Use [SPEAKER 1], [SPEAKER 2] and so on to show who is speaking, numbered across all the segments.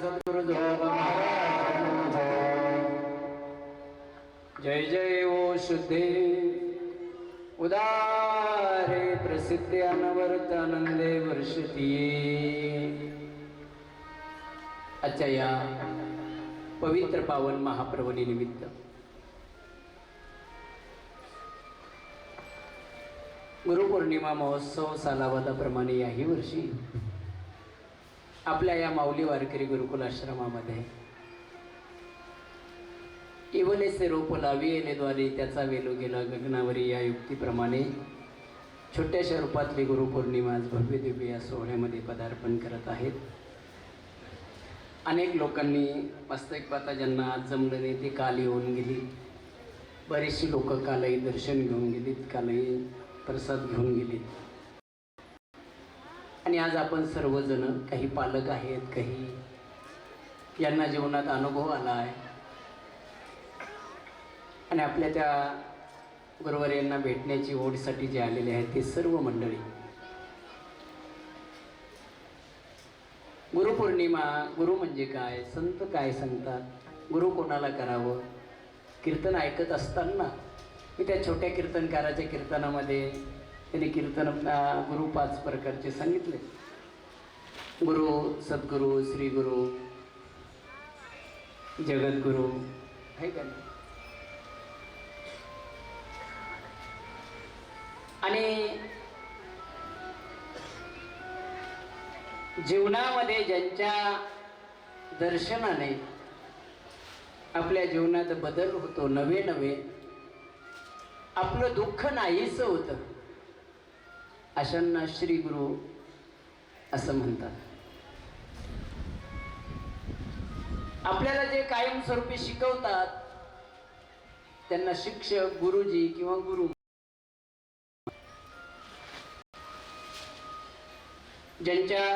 [SPEAKER 1] सद्गुरु जोग महाराज। जय जय ओ शुद्धे उदारे प्रसिद्धे अनवरत आनंदे वर्षती। आजच्या या पवित्र पावन महाप्रवणी निमित्त गुरुपौर्णिमा महोत्सव सालाबादाप्रमाणे याही वर्षी आपल्या या माऊली वारकरी गुरुकुल आश्रमामध्ये इवलेसे रोप लावियेलेद्वारे त्याचा वेलो गेला गगनावरी या युक्तीप्रमाणे छोट्याशा रूपातली गुरुपौर्णिमा आज भव्य दिव्य या सोहळ्यामध्ये पदार्पण करत आहेत। अनेक लोकांनी वास्तविक पाहता ज्यांना आज जमलं नाही ते काल येऊन गेली, बरीचशी लोक कालही दर्शन घेऊन गेलीत, कालही प्रसाद घेऊन गेलीत। आणि आज आपण सर्वजण, काही पालक आहेत, काही यांना जीवनात अनुभव आला आहे आणि आपल्या त्या गुरुवर्यांना भेटण्याची ओढीसाठी जे आलेले आहेत ते सर्व मंडळी, गुरुपौर्णिमा, गुरु म्हणजे काय, संत काय सांगतात, गुरु कोणाला करावं, कीर्तन ऐकत असताना मी त्या छोट्या कीर्तनकाराच्या कीर्तनामध्ये त्यांनी कीर्तन गुरु 5 प्रकारचे सांगितले। गुरु, सद्गुरु, श्री गुरु, जगद्गुरु आहे का नाही। आणि जीवनामध्ये ज्यांच्या दर्शनाने आपल्या जीवनात बदल होतो, नवे नवे आपलं दुःख नाहीसं होतं, अशांना श्री गुरु असं म्हणतात। आपल्याला जे कायमस्वरूपी शिकवतात त्यांना शिक्षक, गुरुजी किंवा गुरु। ज्यांच्या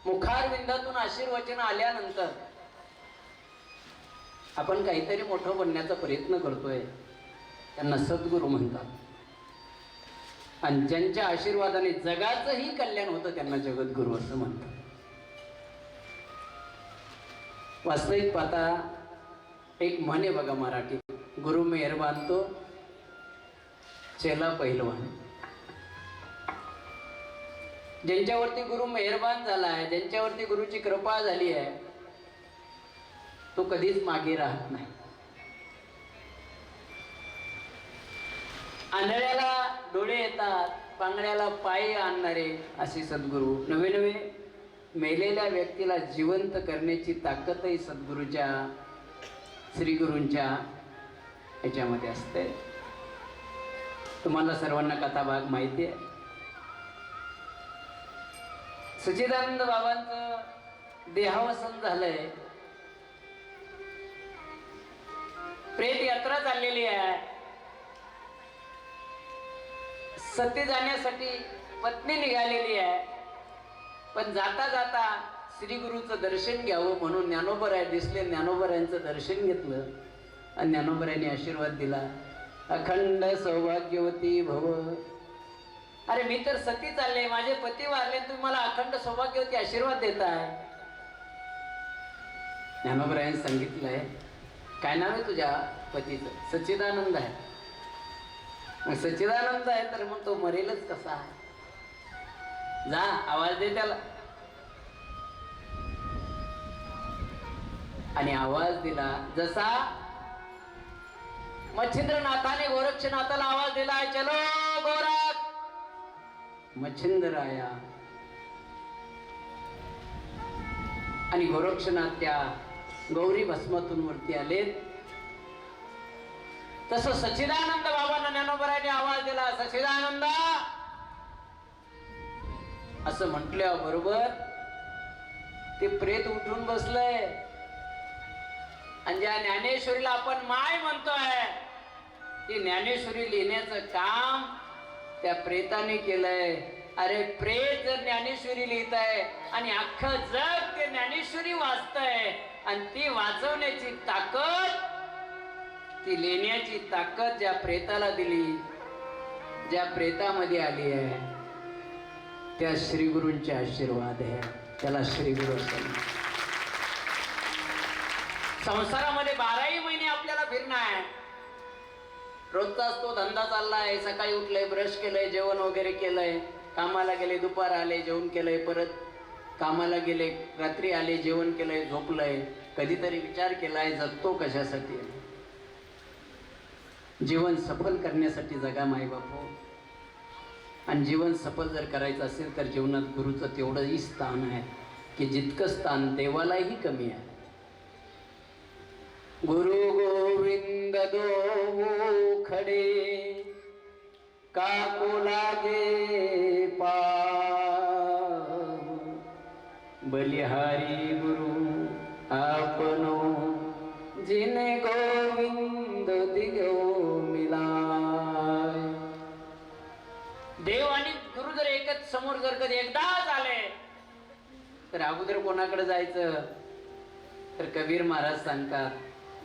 [SPEAKER 1] मुखारविंदातून आशीर्वचन आल्यानंतर आपण काहीतरी मोठं बनण्याचा प्रयत्न करतोय त्यांना सद्गुरु म्हणतात। आणि ज्यांच्या आशीर्वादाने जगाचंही कल्याण होतं त्यांना जगद्गुरु असं म्हणतात। वास्तविक पाहता एक म्हण आहे बघा मराठीत, गुरु मेहरबान तो चेला पहिलवान। ज्यांच्यावरती गुरु मेहरबान झाला आहे, ज्यांच्यावरती गुरुची कृपा झाली आहे, तो कधीच मागे राहत नाही। आंधळ्याला डोळे येतात, पांगळ्याला पाय आणणारे असे सद्गुरु, नवे नवे मेलेल्या व्यक्तीला जिवंत करण्याची ताकदही सद्गुरूच्या, श्री गुरूंच्या याच्यामध्ये असते। तुम्हाला सर्वांना कथा भाग माहिती आहे। सच्चिदानंद बाबांचं देहावसन झालंय, प्रेत यात्रा चाललेली आहे। सती जाण्यासाठी पत्नी निघालेली आहे, पण जाता जाता श्री गुरुचं दर्शन घ्यावं म्हणून ज्ञानोबराय दिसले, ज्ञानोबरायांचं दर्शन घेतलं आणि ज्ञानोबरायांनी आशीर्वाद दिला, अखंड सौभाग्यवती भव। अरे मी तर सती चालले, माझे पती वारले, तुम्ही मला अखंड सौभाग्यवती आशीर्वाद देताय। ज्ञानोबरायांनी सांगितलंय, काय नाव आहे तुझ्या पतीचं? सच्चिदानंद आहे। सच्चिदानंद आहे तर मग तो मरेलच कसा? जा आवाज दे त्याला। आणि आवाज दिला, जसा मच्छिंद्रनाथाने गोरक्षनाथाला आवाज दिला, चलो गोरख। मच्छिंद्र आया आणि गोरक्षनाथ त्या गौरी भस्मातून वरती आले। तसं सच्चिदानंद बाबांना ज्ञानोबरायांनी आवाज दिला, सच्चिदानंद असं म्हटल्याबरोबर ते प्रेत उठून बसलंय। आणि ज्या ज्ञानेश्वरीला आपण माय म्हणतोय, ती ज्ञानेश्वरी लिहिण्याचं काम त्या प्रेताने केलंय। अरे प्रेत जर ज्ञानेश्वरी लिहित आहे आणि अख्खं जग ते ज्ञानेश्वरी वाचतंय आणि ती वाचवण्याची ताकद, ती लिहिण्याची ताकद ज्या प्रेताला दिली, ज्या प्रेतामध्ये आली आहे, त्या श्री गुरूंचे आशीर्वाद आहे, त्याला श्री गुरु असतात। संसारामध्ये 12ही महिने आपल्याला फिरणं आहे. रोजचाच तो धंदा चाललाय, सकाळी उठलंय, ब्रश केलंय, जेवण वगैरे केलंय, कामाला गेले, दुपार आले, जेवण केलंय, परत कामाला गेले, रात्री आले, जेवण केलंय, झोपलंय. कधीतरी विचार केलाय जगतो कशासाठी? जीवन सफल करण्यासाठी जगा माय बापू. आणि जीवन सफल जर करायचं असेल तर जीवनात गुरुचं तेवढंही स्थान आहे की जितकं स्थान देवालाही कमी आहे. गुरु गोविंद दो खडे काकू लागे पाव, बलिहारी गुरु आपनो जिने गोविंद दिगो मिलाय. देव आणि गुरु जर एकच समोर जर कधी एकदाच आले तर अगोदर कोणाकडे जायचं? तर कबीर महाराज सांगतात,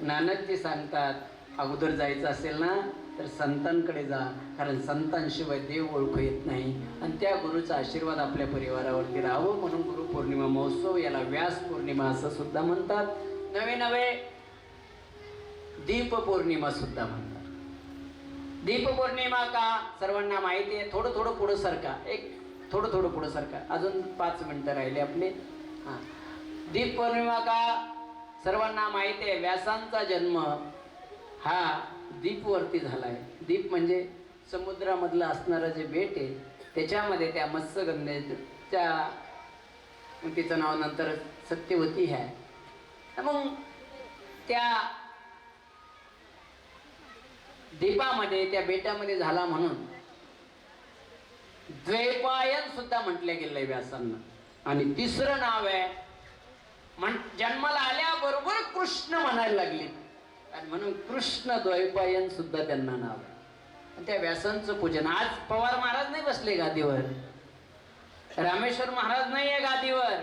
[SPEAKER 1] नानकजी सांगतात, अगोदर जायचं असेल ना तर संतांकडे जा, कारण संतांशिवाय देव ओळखू येत नाही. आणि त्या गुरुचा आशीर्वाद आपल्या परिवारावरती राहावं म्हणून गुरु पौर्णिमा महोत्सव, याला व्यास पौर्णिमा असं सुद्धा म्हणतात, नवे नवे दीप पौर्णिमा सुद्धा म्हणतात. दीप पौर्णिमा का सर्वांना माहिती आहे. थोडं थोडं पुढं सरका, थोडं थोडं पुढं सरका, अजून 5 मिनिटं राहिले आपले. हां, दीप पौर्णिमा का सर्वांना माहिती आहे. व्यासांचा जन्म हा दीपवरती झालाय. दीप म्हणजे समुद्रामधलं असणारं जे बेट आहे त्याच्यामध्ये त्या मत्स्यगंधेच्या, तिचं नाव नंतर सत्यवती आहे. मग त्या दीपामध्ये, त्या बेटामध्ये झाला म्हणून द्वैपायन सुद्धा म्हटलं गेलंय व्यासांना. आणि तिसरं नाव आहे, जन्माला आल्याबरोबर कृष्ण म्हणायला लागले आणि म्हणून कृष्ण द्वैपायन सुद्धा त्यांना नाव आहे. आणि त्या व्यासांचं पूजन. आज पवार महाराज नाही बसले गादीवर, रामेश्वर महाराज नाही आहे गादीवर.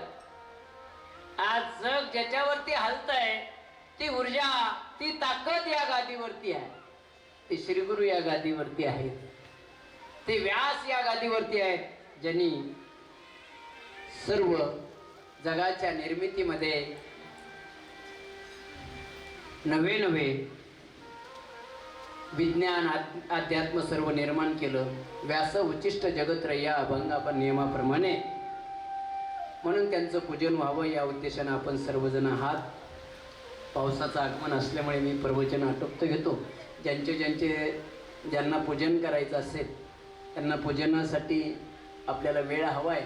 [SPEAKER 1] आज जग ज्याच्यावरती हलतंय ती ऊर्जा, ती ताकद या गादीवरती आहे. ते श्रीगुरु या गादीवरती आहेत, ते व्यास या गादीवरती आहेत, ज्यांनी सर्व जगाच्या निर्मितीमध्ये नवे नवे विज्ञान अध्यात्म सर्व निर्माण केलं. व्यास उच्चिष्ट जगत्रया अभंग आपण नियमाप्रमाणे, म्हणून त्यांचं पूजन व्हावं या उद्देशानं आपण सर्वजण आहात. पावसाचं आगमन असल्यामुळे मी प्रवचन आटोपत घेतो. ज्यांना पूजन करायचं असेल त्यांना पूजनासाठी आपल्याला वेळ हवा आहे.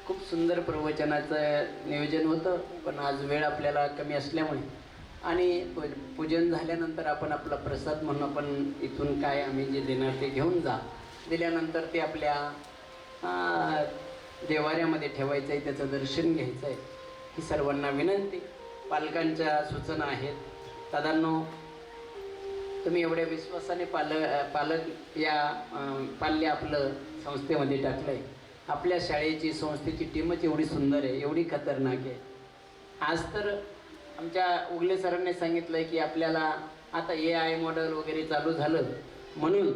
[SPEAKER 1] खूप सुंदर प्रवचनाचं नियोजन होतं, पण आज वेळ आपल्याला कमी असल्यामुळे आणि पूजन झाल्यानंतर आपण आपला प्रसाद म्हणून आपण इथून काय आम्ही जे देणार ते घेऊन जा. दिल्यानंतर ते आपल्या देवाऱ्यामध्ये ठेवायचं आहे, त्याचं दर्शन घ्यायचं आहे ही सर्वांना विनंती. पालकांच्या सूचना आहेत. दादांनो, तुम्ही एवढ्या विश्वासाने पालक या पाल्य आपलं संस्थेमध्ये टाकलं आहे. आपल्या शाळेची संस्थेची टीमच एवढी सुंदर आहे, एवढी खतरनाक आहे. आज तर आमच्या उगले सरांनी सांगितलं आहे की आपल्याला आता AI मॉडेल वगैरे चालू झालं म्हणून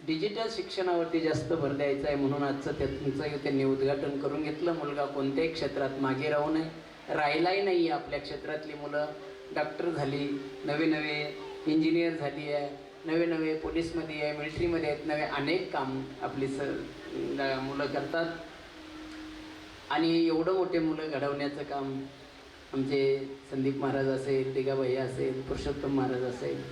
[SPEAKER 1] डिजिटल शिक्षणावरती जास्त भर द्यायचा आहे. म्हणून आजचं तुमचं त्यांनी उद्घाटन करून घेतलं. मुलगा कोणत्याही क्षेत्रात मागे राहू नये, राहिलाही नाही. आपल्या क्षेत्रातली मुलं डॉक्टर झाली, नवे नवे इंजिनियर झाली आहे, नवे नवे पोलीसमध्ये आहे, मिलिटरीमध्ये आहेत, नवे अनेक काम आपली मुलं करतात. आणि एवढं मोठे मुलं घडवण्याचं काम आमचे संदीप महाराज असेल, दिगाबाई असेल, पुरुषोत्तम महाराज असेल,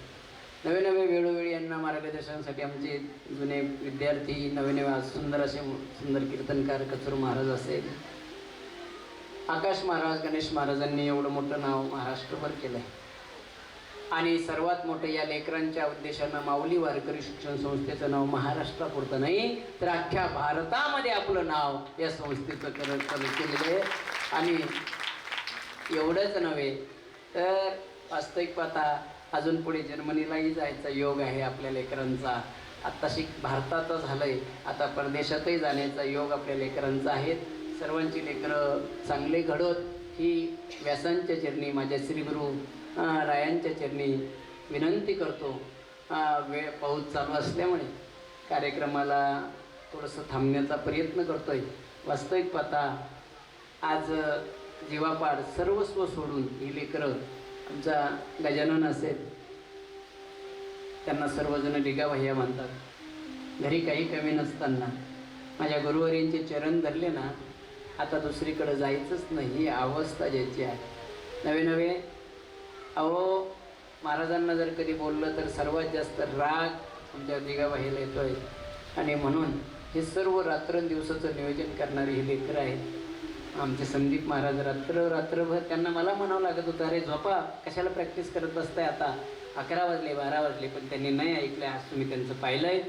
[SPEAKER 1] नवे नवे वेळोवेळी यांना मार्गदर्शनासाठी आमचे जुने विद्यार्थी, नवे नवे सुंदर असे सुंदर कीर्तनकार कचरू महाराज असेल, आकाश महाराज, गणेश महाराजांनी एवढं मोठं नाव महाराष्ट्रभर केलं आहे. आणि सर्वात मोठं या लेकरांच्या उद्देशानं माऊली वारकरी शिक्षण संस्थेचं नाव महाराष्ट्रापुरतं नाही तर अख्ख्या भारतामध्ये आपलं नाव या संस्थेचं केलेलं आहे. आणि एवढंच नव्हे तर वास्तविक पाहता अजून पुढे जर्मनीलाही जायचा योग आहे आपल्या लेकरांचा. आत्ताशी भारतात झालं आहे, आता परदेशातही जाण्याचा योग आपल्या लेकरांचा आहे. सर्वांची लेकरं चांगले घडोत ही व्यासांच्या चरणी, माझ्या श्रीगुरु रायांच्या चरणी विनंती करतो. वेळ पाऊस चालू असल्यामुळे कार्यक्रमाला थोडंसं थांबण्याचा प्रयत्न करतो आहे. वास्तविक पाहता आज जीवापाड सर्वस्व सोडून ही लेकरं तुमचा गजानन असेल, त्यांना सर्वजण डिगा भैया म्हणतात. घरी काही कमी नसताना माझ्या गुरुवारींचे चरण धरले ना, आता दुसरीकडे जायचंच नाही, ही अवस्था ज्याची आहे. नवे नवे अहो, महाराजांना जर कधी बोललं तर सर्वात जास्त राग आमच्या दिगाबाईला येतोय. आणि म्हणून हे सर्व रात्रंदिवसाचं नियोजन करणारे हे लेकरं आहेत. आमचे संदीप महाराज रात्रभर त्यांना मला म्हणावं लागत होतं, अरे झोपा, कशाला प्रॅक्टिस करत बसताय, आता 11 वाजले 12 वाजले, पण त्यांनी नाही ऐकलं. आज तुम्ही त्यांचं पाहिलंय.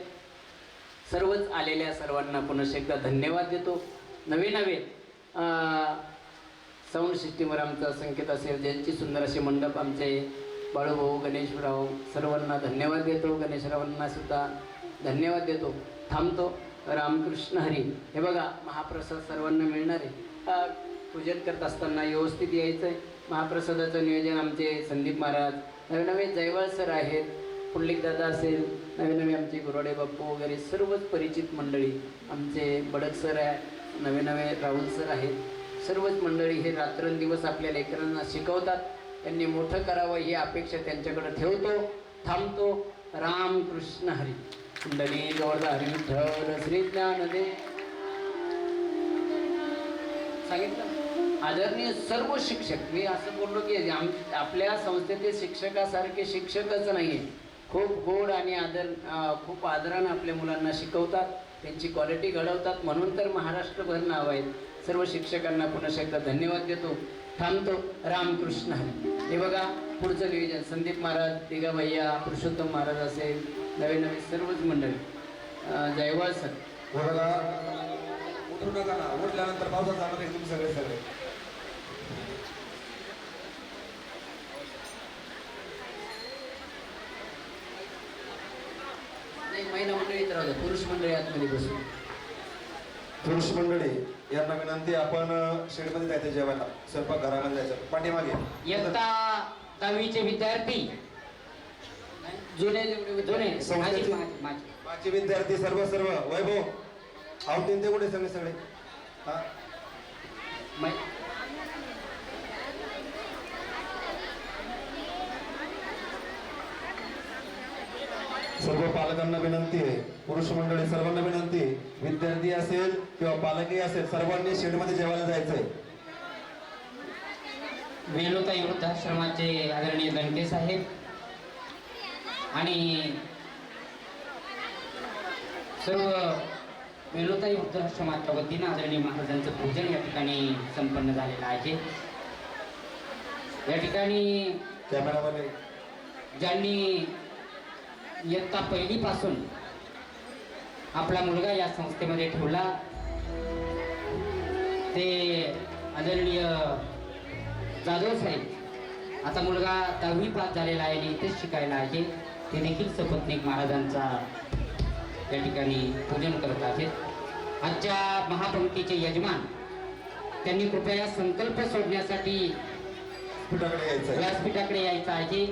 [SPEAKER 1] सर्वच आलेल्या सर्वांना पुन्हा एकदा धन्यवाद देतो. नवे नवे साऊंड सिस्टीमवर आमचा संकेत असेल, ज्यांची सुंदर असे मंडप आमचे बाळूभाऊ, गणेशराव, सर्वांना धन्यवाद देतो. गणेशरावांना सुद्धा धन्यवाद देतो. थांबतो. रामकृष्ण हरी. हे बघा, महाप्रसाद सर्वांना मिळणार आहे. पूजन करत असताना व्यवस्थित यायचं आहे. महाप्रसादाचं नियोजन आमचे संदीप महाराज, नवे नवे जयवाळ सर आहेत, पुंडलिक दादा असेल, नवे नवे आमचे गुरुवाडे बाप्पू वगैरे सर्वच परिचित मंडळी, आमचे बडक सर आहे, नवे नवे राहुल सर आहेत. सर्वच मंडळी हे रात्रंदिवस आपल्या लेकरांना शिकवतात. त्यांनी मोठं करावं ही अपेक्षा त्यांच्याकडे ठेवतो. थांबतो. रामकृष्ण हरी. कुंडली गौरधारी विठ्ठल श्री ज्ञानदेव. सांगितलं आदरणीय सर्व शिक्षक. मी असं बोललो की आपल्या संस्थेतील शिक्षकासारखे शिक्षकच नाही आहे. खूप गोड आणि खूप आदरानं आपल्या मुलांना शिकवतात, त्यांची क्वालिटी घडवतात. म्हणून तर महाराष्ट्रभर नाव आहेत. सर्व शिक्षकांना पुन्हा एकदा धन्यवाद देतो. थांबतो. रामकृष्ण हरी. हे बघा, पुढचं नियोजन संदीप महाराज, दिगा भैया, पुरुषोत्तम महाराज असेल, नवे नवे सर्वच मंडळी, जयवाळ सर.
[SPEAKER 2] बघा, उतरू नका ना, उठल्यानंतर पावसात जाणार आहे तुम्ही सगळे सगळे.
[SPEAKER 1] महिला मंडळीत राहू द्या, पुरुष मंडळी आतमध्ये बसून.
[SPEAKER 2] पुरुष मंडळी यांना विनंती, आपण शेडमध्ये जायचं जेवायला, स्वयंपाक घरामध्ये जायचं. पाठीमागे
[SPEAKER 3] इयत्ता 10वीचे विद्यार्थी, जुने
[SPEAKER 2] संस्थेचे माजी विद्यार्थी सर्व वैभव आवडतील ते कुठे सगळे हा. सर्व पालकांना विनंती आहे, पुरुष मंडळी सर्वांना विनंती, विद्यार्थी असेल किंवा पालकही असेल, सर्वांनी शेडमध्ये जेवायला जायचंय.
[SPEAKER 3] वेणुताई वृद्धाश्रमाचे आदरणीय दणके साहेब आणि सर्व वेणुताई वृद्धाश्रमाच्या वतीनं आदरणीय महाराजांचं पूजन या ठिकाणी संपन्न झालेलं आहे. या ठिकाणी
[SPEAKER 2] कॅमेरामध्ये
[SPEAKER 3] ज्यांनी इयत्ता 1ली पासून आपला मुलगा या संस्थेमध्ये ठेवला ते आदरणीय जाधव साहेब. आता मुलगा 10वी पास झालेला आहे आणि इथेच शिकायला आहे. ते देखील सपत्नीक महाराजांचा या ठिकाणी पूजन करत आहेत. आजच्या महापंक्तीचे यजमान, त्यांनी कृपया संकल्प सोडण्यासाठी व्यासपीठाकडे यायचं आहे.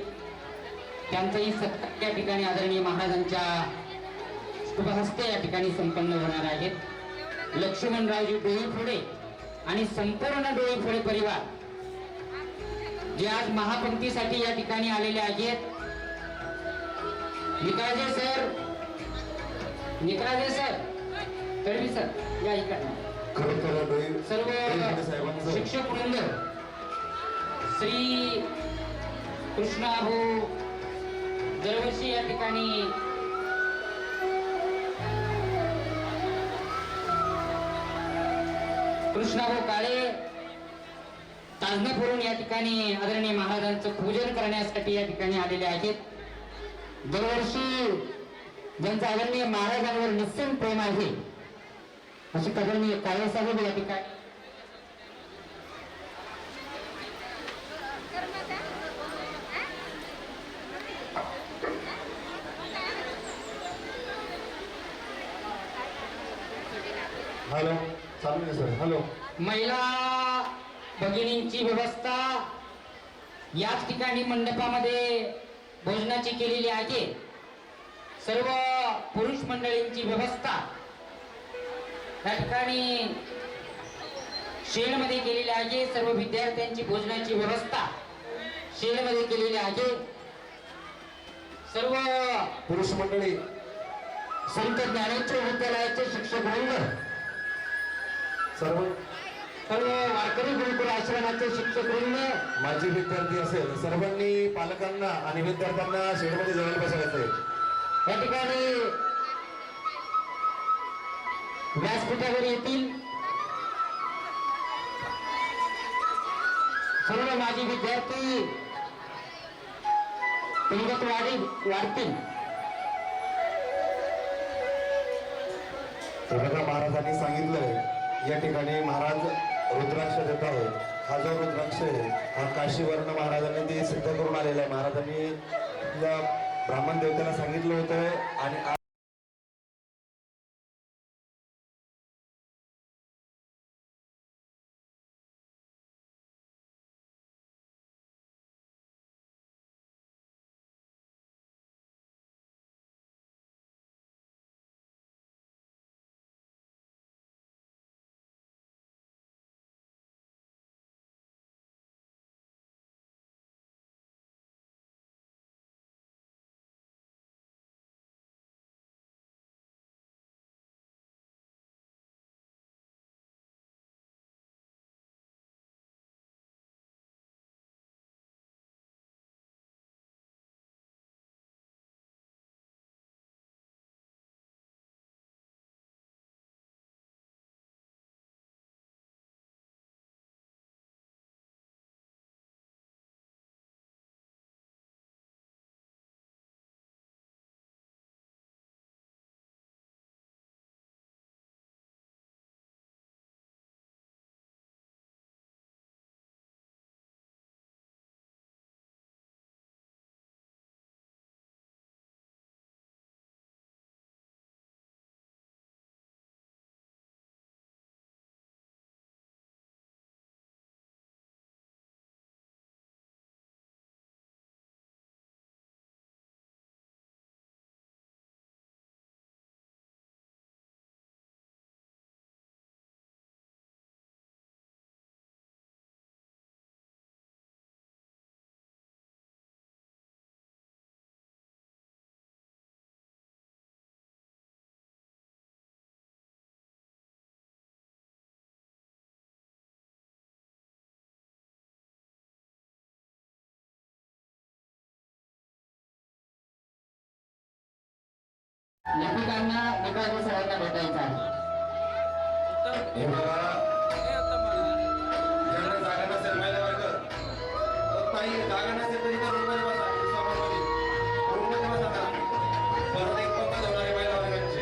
[SPEAKER 3] त्यांचाही सत्कार या ठिकाणी आदरणीय महाराजांच्या शुभहस्ते या ठिकाणी संपन्न होणार आहेत. लक्ष्मणरावजी डोईफोडे आणि संपूर्ण डोईफोडे परिवार जे आज महापंक्तीसाठी या ठिकाणी आलेले आहेत. निकराजे सर, तडवी सर, या इकडे सर्व शिक्षक वृंद, श्री कृष्णाभाऊ दरवर्षी या ठिकाणी कृष्णाभाऊ काळे ताजने फोडून या ठिकाणी आदरणीय महाराजांचं पूजन करण्यासाठी या ठिकाणी आलेले आहेत. दरवर्षी ज्यांचं आदरणीय महाराजांवर निश्चित प्रेम आहे असे आदरणीय काळे साहेब या ठिकाणी
[SPEAKER 2] हॅलो चालू आहे सर. हॅलो.
[SPEAKER 3] महिला भगिनींची व्यवस्था याच ठिकाणी मंडपामध्ये भोजनाची केलेली आहे. सर्व पुरुष मंडळींची व्यवस्था या ठिकाणी शेडमध्ये केलेली आहे. सर्व विद्यार्थ्यांची भोजनाची व्यवस्था शेडमध्ये केलेले आहे. सर्व
[SPEAKER 2] पुरुष मंडळी
[SPEAKER 3] संत ज्ञानेश्वर विद्यालयाचे शिक्षक वृंद,
[SPEAKER 2] सर्व
[SPEAKER 3] सर्व वारकरी गुरुकुल आश्रमाचे शिक्षक वृंद,
[SPEAKER 2] माजी विद्यार्थी असेल सर्वांनी पालकांना आणि विद्यार्थ्यांना शेडमध्ये जेवायला बसायचं आहे.
[SPEAKER 3] या ठिकाणी व्यासपीठावर येतील. सर्व माजी विद्यार्थी तुंगत वाढतील.
[SPEAKER 2] तर बघा महाराजांनी सांगितलंय या ठिकाणी महाराज रुद्राक्ष देत आहे. हा जो रुद्राक्ष आहे हा काशीवर्ण महाराजांनी ते सिद्ध करून आलेला आहे. महाराजांनी या ब्राह्मण देवतेला सांगितलं होतं आणि
[SPEAKER 3] लेखकांना निकाली सरांना भेटायचं आहे.
[SPEAKER 2] हे बघा, ज्यांना जागा नसेल महिला वर्ग, तर ताई जागा नसेल तरी त्या रूममध्ये बसा. समोरमध्ये. रूममध्ये बसा ना. परत एक पंगत होणार आहे महिला वर्गाची.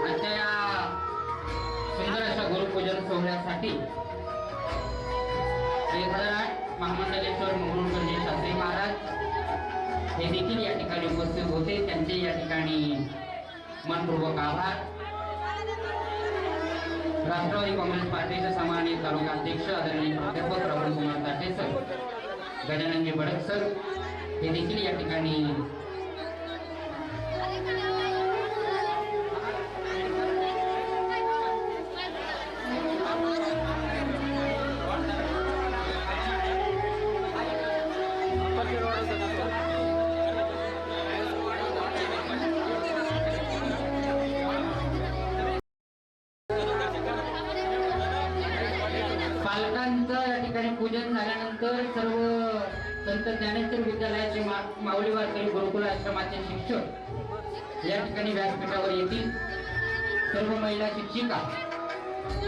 [SPEAKER 3] आजच्या या सुंदर अशा गुरुपूजन सोहळ्यासाठी 1008 महामंडलेश्वर मंगरुळकर शास्त्री महाराज हे देखील या ठिकाणी उपस्थित होते. त्यांचे या ठिकाणी मनपूर्वक आभार. राष्ट्रवादी काँग्रेस पार्टीचे सामान्य तालुका अध्यक्ष आदरणीय प्राध्यापक राहुल कुमार ताटे सर, गजाननजी भडक सर हे देखील या ठिकाणी पालकांचं या ठिकाणी पूजन झाल्यानंतर सर्व संत ज्ञानेश्वर विद्यालयाचे माऊली वारकरी गुरुकुल आश्रमाचे शिक्षक या ठिकाणी व्यासपीठावर येतील. सर्व महिला शिक्षिका,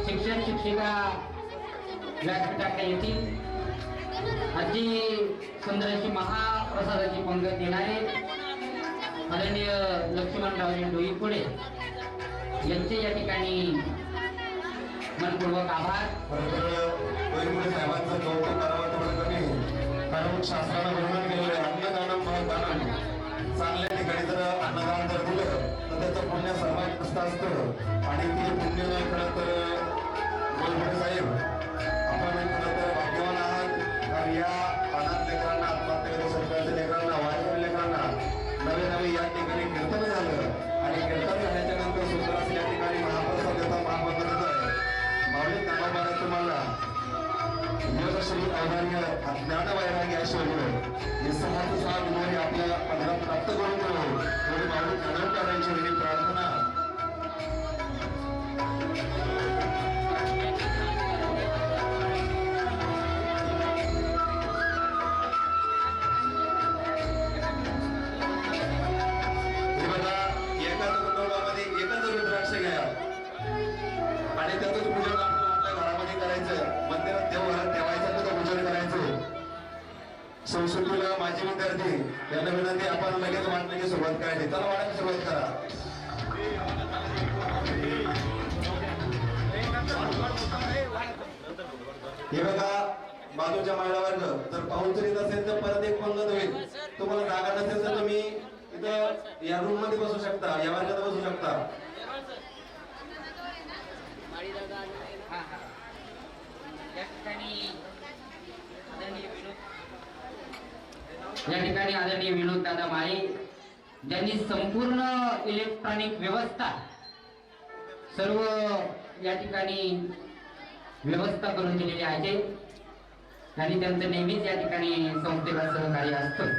[SPEAKER 3] शिक्षक शिक्षिका व्यासपीठाकडे येतील. आजची सुंदर अशी महाप्रसादाची पंगत देणारे आदरणीय लक्ष्मणरावजी डोईपुढे यांचे या ठिकाणी मनपूर्वक आभार.
[SPEAKER 2] डोईपुढे साहेबांचं कौतुक करावं तेवढं कमी. कारण शास्त्रानं वर्णन केलेलं आहे अन्नदानम महदानम. चांगल्या ठिकाणी जर अन्नदान जर दिलं तर त्याचं पुण्य सर्वात जास्त असतं आणि ते पुण्य खरं तर डोईपुढे साहेब आपण खरं तर भाग्यवान आहात. कारण या अनाथ लेकरांना, आत्महत्या शेतकऱ्याच्या लेकरांना, वारकरी लेकरांना नवे नवे या ठिकाणी कीर्तन झालं आणि कीर्तन औदार्य ज्ञान वैराग्य ऐश्वर्य हे समाज सहा गुरुवारी आपल्या पदरात प्राप्त करून देऊ एवढी माऊली ज्ञानोबा यांची प्रार्थना. एकच रुद्राक्ष घ्या आणि त्याचं पूजन आपण आपल्या घरामध्ये करायचं, मंदिरात देवघरात ठेवायचं, त्याचं पूजन करायचं. संस्कृतीला माझे विद्यार्थी यांना विनंती, आपण लगेच वाटण्याची सुरुवात करायची. चला वाटायला सुरुवात करा. हे बघा बाजूच्या महिला वर्ग जर पाऊस जरी नसेल तर परत एक पंगत होईल. तुम्हाला जागा नसेल तर तुम्ही इथं या रूम मध्ये बसू शकता, या वर्गात बसू शकता.
[SPEAKER 3] या ठिकाणी आदरणीय विनोद दादा माळी ज्यांनी संपूर्ण इलेक्ट्रॉनिक व्यवस्था सर्व या ठिकाणी व्यवस्था करून दिलेली आहे आणि त्यांचं नेहमीच या ठिकाणी संस्थेला सहकार्य असतं.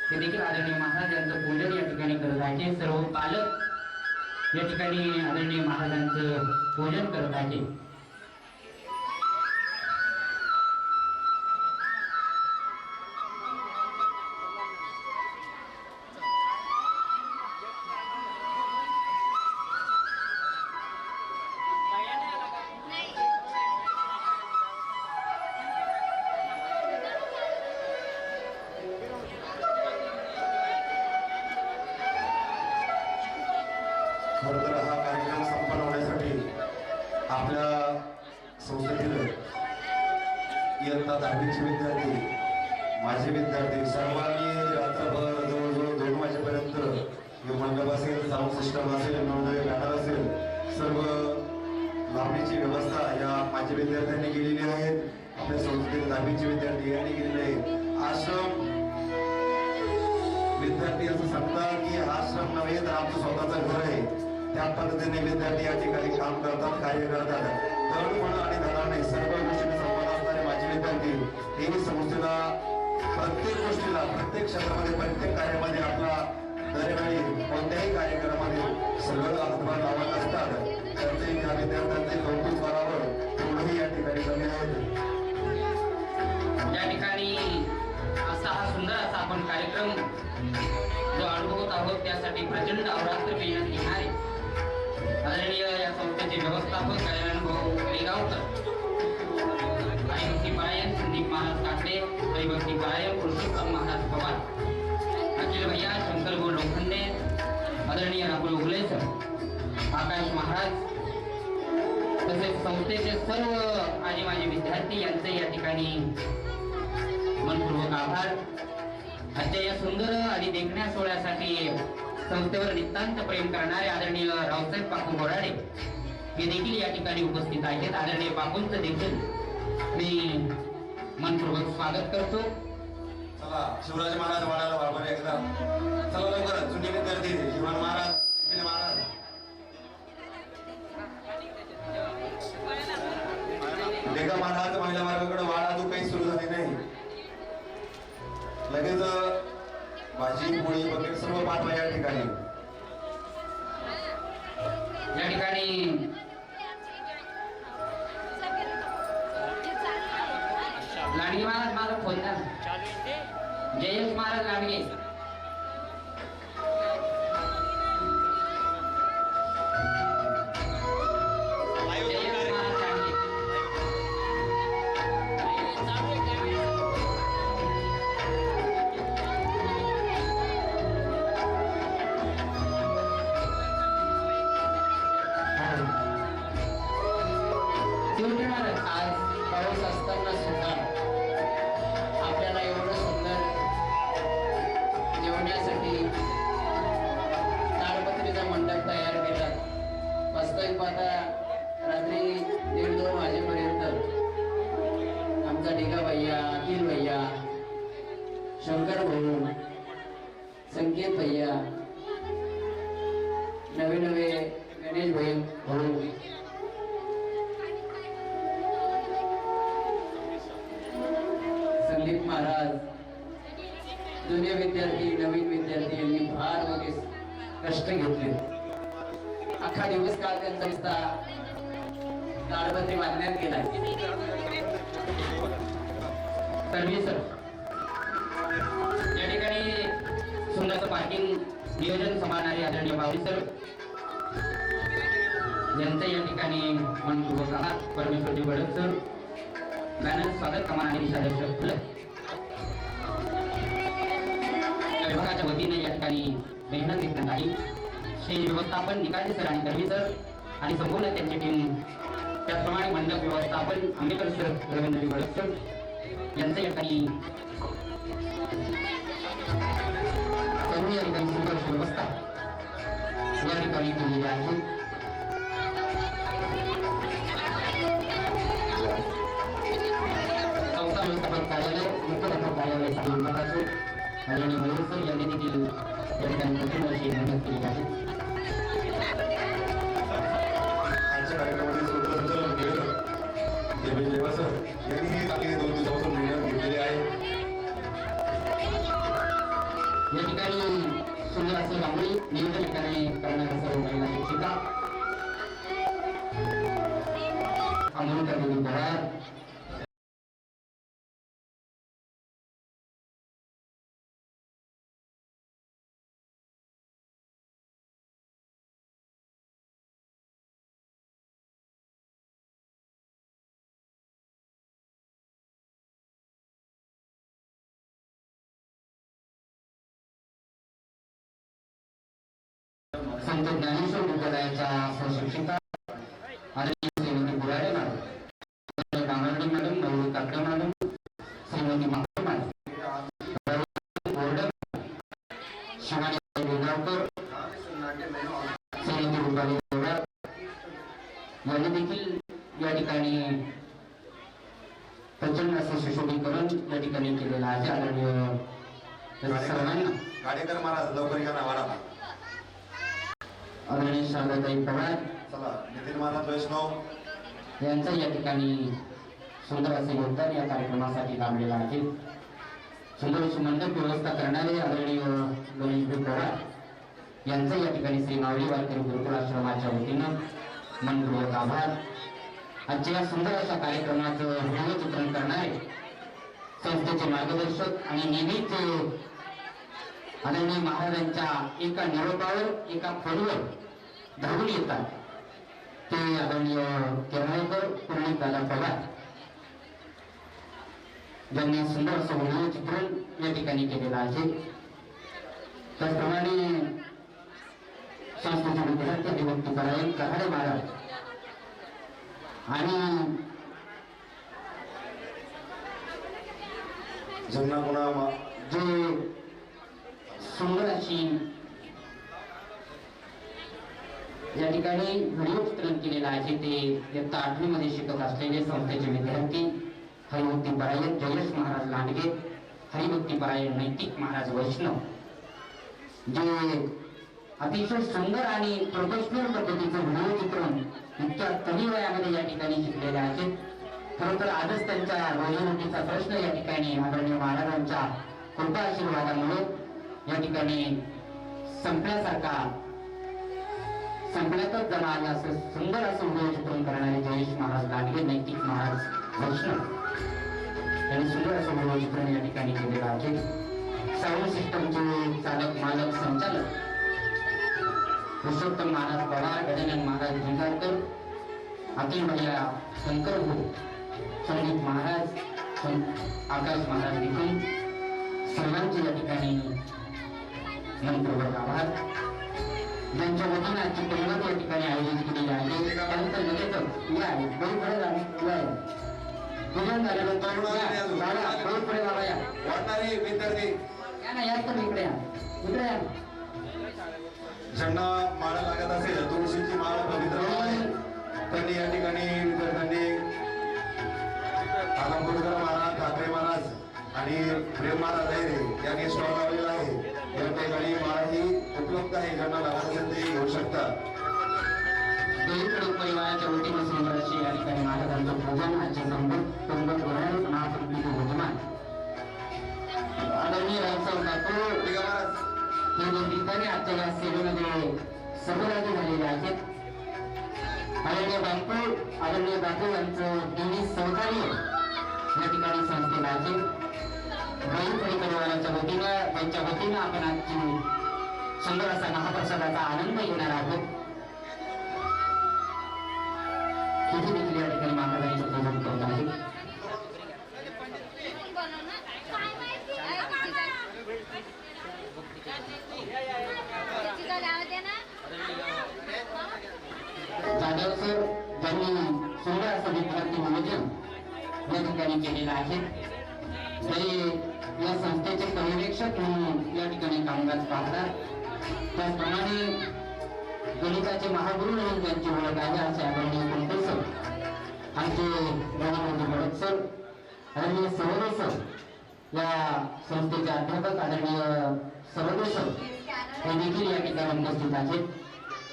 [SPEAKER 3] ते देखील आदरणीय महाराज यांचं पूजन या ठिकाणी करत आहे. सर्व पालक या ठिकाणी आदरणीय महाराजांचं पूजन करत आहे.
[SPEAKER 2] खरं तर हा कार्यक्रम संपन्न होण्यासाठी आपल्या संस्थेतील इयत्ता 10वीचे विद्यार्थी, माझे विद्यार्थी सर्वांनी रात्रभर जवळजवळ 2 वाजेपर्यंत हे मंडप असेल, साऊंड सिस्टम असेल, नवनवे बॅनर असेल, सर्व लावणीची व्यवस्था या माझ्या विद्यार्थ्यांनी केलेली आहे. आपल्या संस्थेतील 10वीचे विद्यार्थी यांनी केलेले आहे. आश्रम विद्यार्थी असं सांगतात की आश्रम नव्हे तर आमचं स्वतःचं घर आहे. त्या पद्धतीने विद्यार्थी या ठिकाणी काम करतात, कार्य करतात. तरुण आणि धनाने सर्व गोष्टींनी संवाद असणारे माझे विद्यार्थी हे संस्थेला प्रत्येक गोष्टीला, प्रत्येक क्षेत्रामध्ये, प्रत्येक कार्यामध्ये आपला दरवेळी कोणत्याही कार्यक्रमामध्ये सगळं हातभार लावत असतात. त्यांचे त्या विद्यार्थ्यांचे कौतुक करावं तेवढंही या ठिकाणी कमी आहेत.
[SPEAKER 3] या ठिकाणी असा हा सुंदर असा आपण कार्यक्रम जो अनुभवत आहोत त्यासाठी प्रचंड अवरात्र मेहनत घेणारे आदरणीय या संस्थेचे व्यवस्थापक कल्याण भाऊ गावकर, हरिभक्ती पारायण संदीप महाराज काकडे, हरिभक्ती पारायण पुरुषोत्तम महाराज पवार, अखिल भैया शंकर गो लोखंडे, आदरणीय राहुल उगले सर, आकाश महाराज, तसेच संस्थेचे सर्व आणि माझे विद्यार्थी यांचे या ठिकाणी मनपूर्वक आभार. आजच्या या सुंदर आणि देखण्या सोहळ्यासाठी संस्थेवर नितांत प्रेम करणारे आदरणीय रावसाहेब पाकू बोराडे हे देखील या ठिकाणी उपस्थित आहेत. आदरणीय पाकूंचं देखील मी मनपूर्वक स्वागत करतो.
[SPEAKER 2] चला शिवराज महाराज वाढायला वापर एकदा. चला लवकर जुने विद्यार्थी शिवान महाराज, महाराज डेगा महाराज महिला वर्गाकडे वाढ अजून काही सुरू झाली नाही. लगेच भाजी पोळी वगैरे सर्व पाठवा या ठिकाणी.
[SPEAKER 3] या ठिकाणी लाडगे महाराज माझा फोन द्या. जयेश महाराज लाडगे, आज पाऊस असताना सुद्धा आपल्याला एवढं सुंदर जेवण्यासाठी ताडपत्रीचा मंडप तयार केला. वास्तविक पाहता रात्री 1-2 वाजेपर्यंत आमचा ढिगा भैया, अखिल भैया, शंकर भाऊ, संकेत भैया, नवे गणेश भाऊ
[SPEAKER 1] जुने विद्यार्थी नवीन विद्यार्थी यांनी फार मोठे कष्ट घेतले. अख्खा दिवस काळ त्यांचा नुसता ताडपत्री बांधण्यात गेला.
[SPEAKER 3] तन्वी सर या ठिकाणी सुंदरचं पार्किंग नियोजन सांभाळणारे आदरणीय बावरी सर यांचं या ठिकाणी मनपूर्वक आहात. परमेश्वरजी बडक सर बॅनर स्वागत कमान आणि दिशादर्शक फुलं या विभागाच्या वतीने या ठिकाणी मेहनत घेतली आहे. श्री व्यवस्थापन निकाळजे सर आणि तन्वी सर आणि संपूर्ण त्यांची टीम, त्याचप्रमाणे मंडप व्यवस्थापन आंबेडकर सर रवींद्रजी बडक सर यांचं या ठिकाणी सुंदर व्यवस्था या ठिकाणी केलेली आहे. संस्था व्यवस्थापन कार्यालय मुख्य कार्यालय प्रकाशो आणि मयूर सर यांनी देखील या ठिकाणी प्रचंड अशी मेहनत केली आहे.
[SPEAKER 2] आजच्या कार्यक्रमाचे सूत्रसंचालन केलं देवेश देवा सर यांनी मागील 2 दिवसापासून मेहनत घेतलेली आहे.
[SPEAKER 3] या ठिकाणी सुंदर असे रांगोळी नियोजन ठिकाणी करणाऱ्या सर्व महिला शिक्षिका आंबेडकर देवी पवार संत ज्ञानेश्वर विद्यालयाच्या सहशिक्षिका आदरणीय श्रीमती बुराडे मॅडम, रामवर्णी मॅडम, नवरी काकडे मॅडम, श्रीमती माकडे मॅडम, शिवानी वेगावकर, श्रीमती रुपाली देवरा यांनी देखील या ठिकाणी प्रचंड असे सुशोभीकरण या ठिकाणी केलेलं आहे. आदरणीय सर्वांना
[SPEAKER 2] गाडेकर महाराज लवकर या नावाला
[SPEAKER 3] आदरणीय शारदाताई पवार
[SPEAKER 2] चला नितीन महाराज वैष्णव
[SPEAKER 3] यांचं या ठिकाणी सुंदर असे योगदान या कार्यक्रमासाठी लाभलेलं आहे. सुंदर अशी मंडप व्यवस्था करणारे आदरणीय गणेशभाई पवार यांचं या ठिकाणी श्री माऊली वारकरी गुरुकुल आश्रमाच्या वतीनं मनपूर्वक आभार. आजच्या या सुंदर अशा कार्यक्रमाचं व्हिडिओ चित्रण करणारे संस्थेचे मार्गदर्शक आणि नेहमीच आदरणीय महाराजांच्या एका निरोपावर एका फोनवर धावून येतात ते आदरणीय केरळकर पुंडलिक दादा पवार ज्यांनी सुंदर असं व्हिडिओ चित्रण या ठिकाणी केलेलं आहे. त्याचप्रमाणे संस्थेचे विद्यार्थी हरिभक्तीपरायण कहाडे महाराज आणि
[SPEAKER 2] ज्यांना कोणा
[SPEAKER 3] जे सुंदर अशी या ठिकाणी व्हिडिओ चित्रण केलेलं आहे ते इयत्ता 8वी मध्ये शिकत असलेले संस्थेचे विद्यार्थी हरिभक्तीपरायण जयेश महाराज लांडगे, हरिभक्तीपरायण नैतिक महाराज वैष्णव जे अतिशय सुंदर आणि प्रोफेशनल पद्धतीचं व्हिडिओ चित्रण इतक्या कमी वयामध्ये या ठिकाणी शिकलेले आहेत. खरोखर आजच त्यांच्या रोजीरोटीचा प्रश्न या ठिकाणी आदरणीय महाराजांच्या कृपा आशीर्वादामुळे या ठिकाणी संपल्यातच जमा आले असं सुंदर असं व्हिडिओ चित्रण करणारे जयेश महाराज लांडगे नैतिक महाराज वैष्णव यांनी सुंदर असं व्हिडिओ चित्रण या ठिकाणी केलेलं आहे. साऊंड सिस्टमचे चालक मालक संचालक पुरुषोत्तम महाराज पवार, गजानन महाराज भिंगारकर, अखिल महिला शंकर भाऊ, संदीप महाराज, आकाश महाराज देखील सर्वांचे या ठिकाणी मनपूर्वक आभार. ज्यांच्या वतीनं आजची पंगत या ठिकाणी आयोजित केलेली आहे त्यानंतर लगेच या दोन पुढे पूजन झाल्यानंतर दोन पुढे बाबा या
[SPEAKER 2] वाटणारे विद्यार्थी
[SPEAKER 3] या ना याच तर इकडे या इकडे या.
[SPEAKER 2] ज्यांना माळा लागत असेल तुळशीची माळ पवित्र आहे त्यांनी या ठिकाणी विद्यार्थ्यांनी आलमपूरकर महाराज, ठाकरे महाराज आणि प्रेम महाराज आहे यांनी स्टॉल लावलेला आहे. या ठिकाणी माळ ही उपलब्ध आहे, ज्यांना लागत असेल ते घेऊ शकतात.
[SPEAKER 3] देवीकडे परिवाराच्या वतीने सुंदर अशी या ठिकाणी महाराजांचं पूजन आजचे पंगत महाप्रभूचे यजमान आदरणीय रामसाहेब काकू
[SPEAKER 2] ठीक आहे महाराज.
[SPEAKER 3] हे निमित्ताने आजच्या या सेवेमध्ये सहभागी झालेले आहेत. आदरणीय बापू आदरणीय बापू यांचं देवी सहकार्य या ठिकाणी संस्थेला आहे. बैलपडी परिवाराच्या वतीनं त्यांच्या वतीनं आपण आजची सुंदर असा महाप्रसादाचा आनंद घेणार आहोत. तिथे देखील या ठिकाणी महाराजांचं पूजन करत आहे. जाधव सर ज्यांनी सुंदर असं विद्यार्थी नियोजन या ठिकाणी केलेलं आहे. तरी या संस्थेचे पर्यवेक्षक म्हणून या ठिकाणी कामकाज पाहतात. त्याचप्रमाणे गणिताचे महागुरु म्हणून त्यांची ओळख आहे असे आदरणीय कुंटे सर, आमचे गणित भरत सर, आदरणीय सरोदे सर, या संस्थेचे अध्यापक आदरणीय सरोदे सर हे देखील या ठिकाणी उपस्थित आहेत.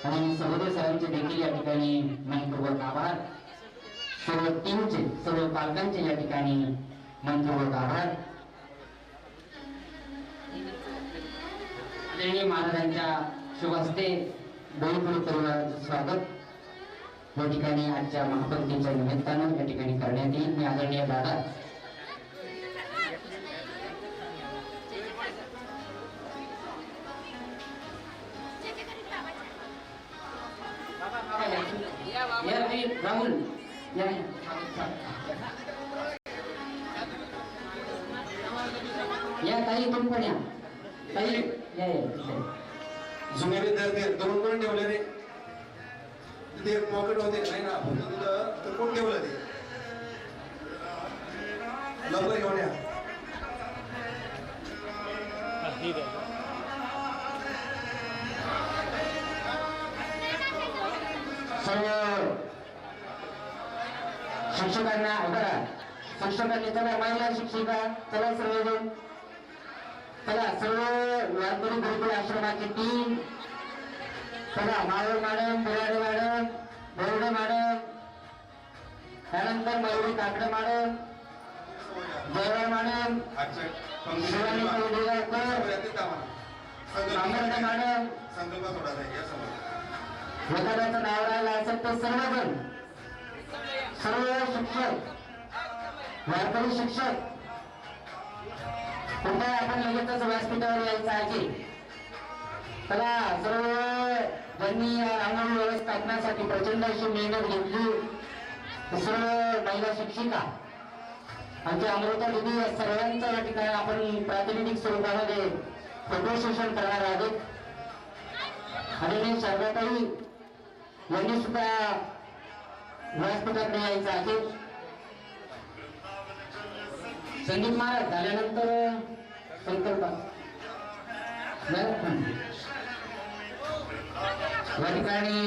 [SPEAKER 3] आणि सरोदे सरांचे देखील या ठिकाणी मनपूर्वक आभार. सर्व टीमचे सर्व पालकांचे या ठिकाणी मनपूर्वक आभार. आदरणीय महाराजांच्या शुभ हस्ते बैलपडी परिवाराचं स्वागत या ठिकाणी आजच्या महापंक्तीच्या निमित्तानं या ठिकाणी करण्यात येईल. मी आदरणीय दादा राहुल या ताई पण पण या ताई या
[SPEAKER 2] जुने विद्यार्थी दोन कोण ठेवले रे तिथे एक पॉकेट होते नाही ना फक्त तुझं तर कोण ठेवलं ते लवकर घेऊन या.
[SPEAKER 3] सर्व शिक्षकांना बघा शिक्षकांनी चला महिला शिक्षिका चला सर्वजण चला सर्व वारकरी गुरुकुल आश्रमाची टीम चला Maval madam Birade madam Borde madam त्यानंतर Mayuri Kakade madam Jayram madam Shivani Kawadegaonkar Ambedkar madam
[SPEAKER 2] संकल्प सोडायचा आहे या समोर.
[SPEAKER 3] एखाद्याचं नाव राहिलं असेल तर सर्वजण सर्व शिक्षक वारकरी शिक्षक कुठे आपण लगेचच व्यासपीठावर यायचं आहे. चला सर्व ज्यांनी या रांगोळी व्यवस्थापनासाठी प्रचंड अशी मेहनत घेतली सर्व महिला शिक्षिका आमच्या अमृता दिदी या सर्वांचं या ठिकाणी आपण प्रातिनिधिक स्वरूपामध्ये फोटो सेशन करणार आहोत. आदरणीय शारदाताई यांनी सुद्धा व्यासपीठाकडे यायचं आहे. संदीप महाराज झाल्यानंतर संकल्प या ठिकाणी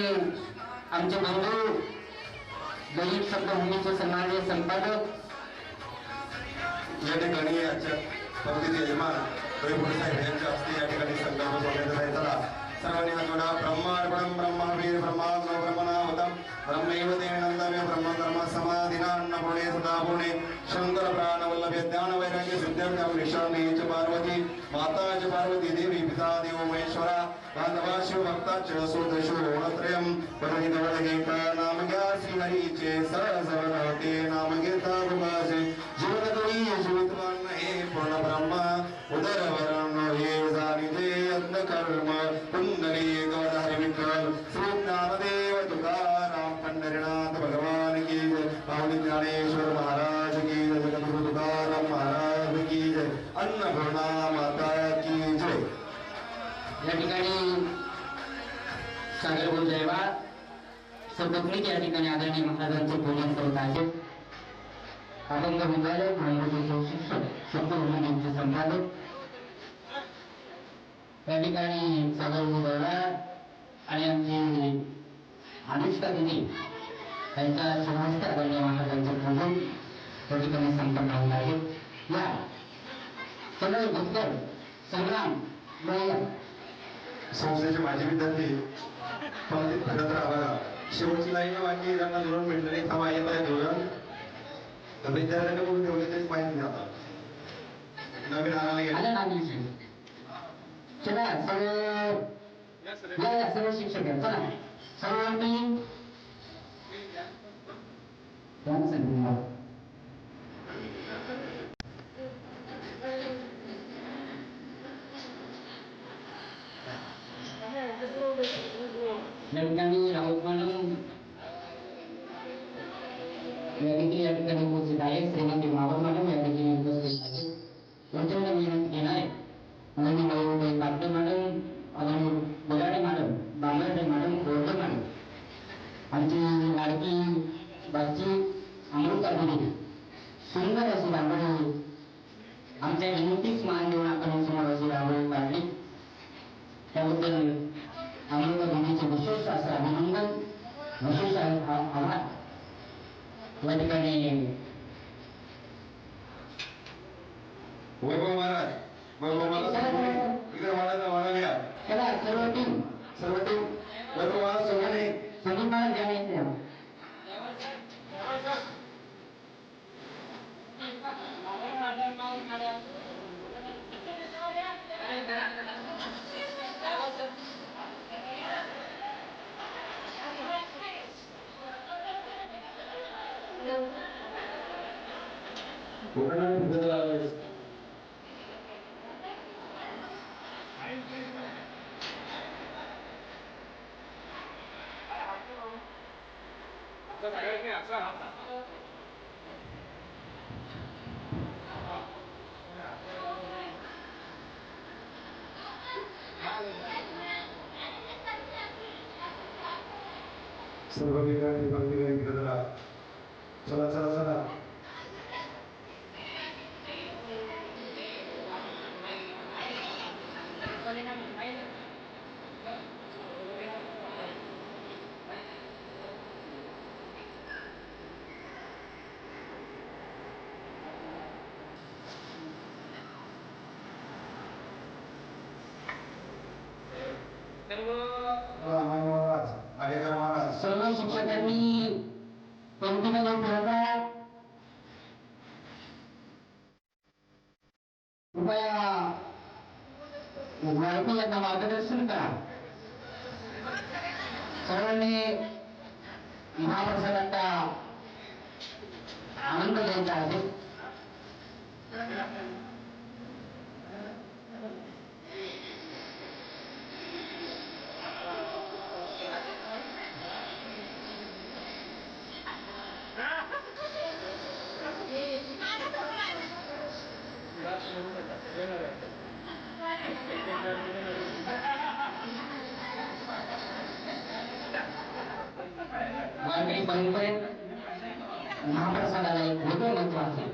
[SPEAKER 3] आमचे बंधू दैनिक शब्दभूमीचे सन्माननीय संपादक
[SPEAKER 2] या ठिकाणी आजच्या पंक्तीचे यजमान बैलपडी साहेब यांच्या हस्ते या ठिकाणी संकल्प सोडण्यात आहे. चला सर्वांनी हात जोडा. ब्रह्मार्पणं ब्रह्मवीर ब्रह्माग्नो ब्रह्मणावतम ब्रह्मैव तेन नंदमे ब्रह्म कर्म समाधिना अन्नपूर्णे सदापूर्णे शंकर प्राणवल्लभे ज्ञान वैराग्य सिद्ध्यर्थम निशाने च पार्वती माता च पार्वती देवी पिता देवो महेश्वरा बांधवा शिव भक्ता च सुदशो गुणत्रयम् परिणितवदगेका नाम घ्या श्री हरीचे सहजवन होते नाम घेता भुगाचे जीवनदुरी जीवितवान हे पूर्ण ब्रह्म उदरवरण हे जाणिते अंधकर्म कुंडली गवधारी विठ्ठल श्री ज्ञानदेव तुकाराम पंढरीनाथ भगवान की जय. माऊली ज्ञानेश्वर महाराज की जय. जगद्गुरु तुकाराम महाराज की जय. अन्नपूर्णा माता की जय.
[SPEAKER 3] या ठिकाणी सागर गुरुजयवाळ सपत्नीक या ठिकाणी आदरणीय महाराजांचे पूजन करत आहेत. अभंग विद्यालय माहितीचे शिक्षक शब्दभूमीचे संपादक या ठिकाणी सागर गुरुजयवाळ आणि आमची अनुष्का दिदी त्यांच्या शुभहस्ते आदरणीय महाराजांचे पूजन या ठिकाणी संपन्न होत आहे. या सगळे भक्तर संग्राम नायक
[SPEAKER 2] संस्थेचे माजी विद्यार्थी पंक्तीत फिरत राहा. शेवटची लाईन वाटली त्यांना धोरण भेटलं नाही. थांबा येत आहे धोरण तर विद्यार्थ्यांना कोण ठेवले तेच माहिती नाही आता. नवीन आणायला गेले.
[SPEAKER 3] आलं नाव लिहिलं. चला सर्व शिक्षक आहे. चला सर्वांनी ठिकाणी राऊत म्हणून या ठिकाणी उपस्थित आहे. श्रीमंती मावळ मॅडम या ठिकाणी उपस्थित आहे. प्रचंड मेहनत घेणारे आदरणीय भाऊ कापडे मॅडम, आदरणीय Bagade madam, Bangarde madam, Gorde madam, आमची लाडकी बाची अमृता दिदी, सुंदर अशी रांगोळी आमच्या विनंतीच मान देऊन आपण समोर अशी रांगोळी काढली. त्याबद्दल अमृता दिदीचे विशेष असं अभिनंदन, विशेष आभार. या ठिकाणी
[SPEAKER 2] वैभव महाराज, वैभव महाराज इकडे वाढायला या.
[SPEAKER 3] चला सर्व टीम
[SPEAKER 2] वैभव महाराज सोडणे
[SPEAKER 3] संदीप महाराज जाण्याचे
[SPEAKER 2] सर्व ठिकाणी चला चला चला.
[SPEAKER 3] सर्व शिक्षकांनी पंक्तीमध्ये फिरतात. कृपया माहिती यांना मार्गदर्शन करा. सर्वांनी महाप्रसादाचा आनंद घ्यायचा आहे. मानवी परंपरेत महाप्रसादाला एक वेगळं महत्व आहे.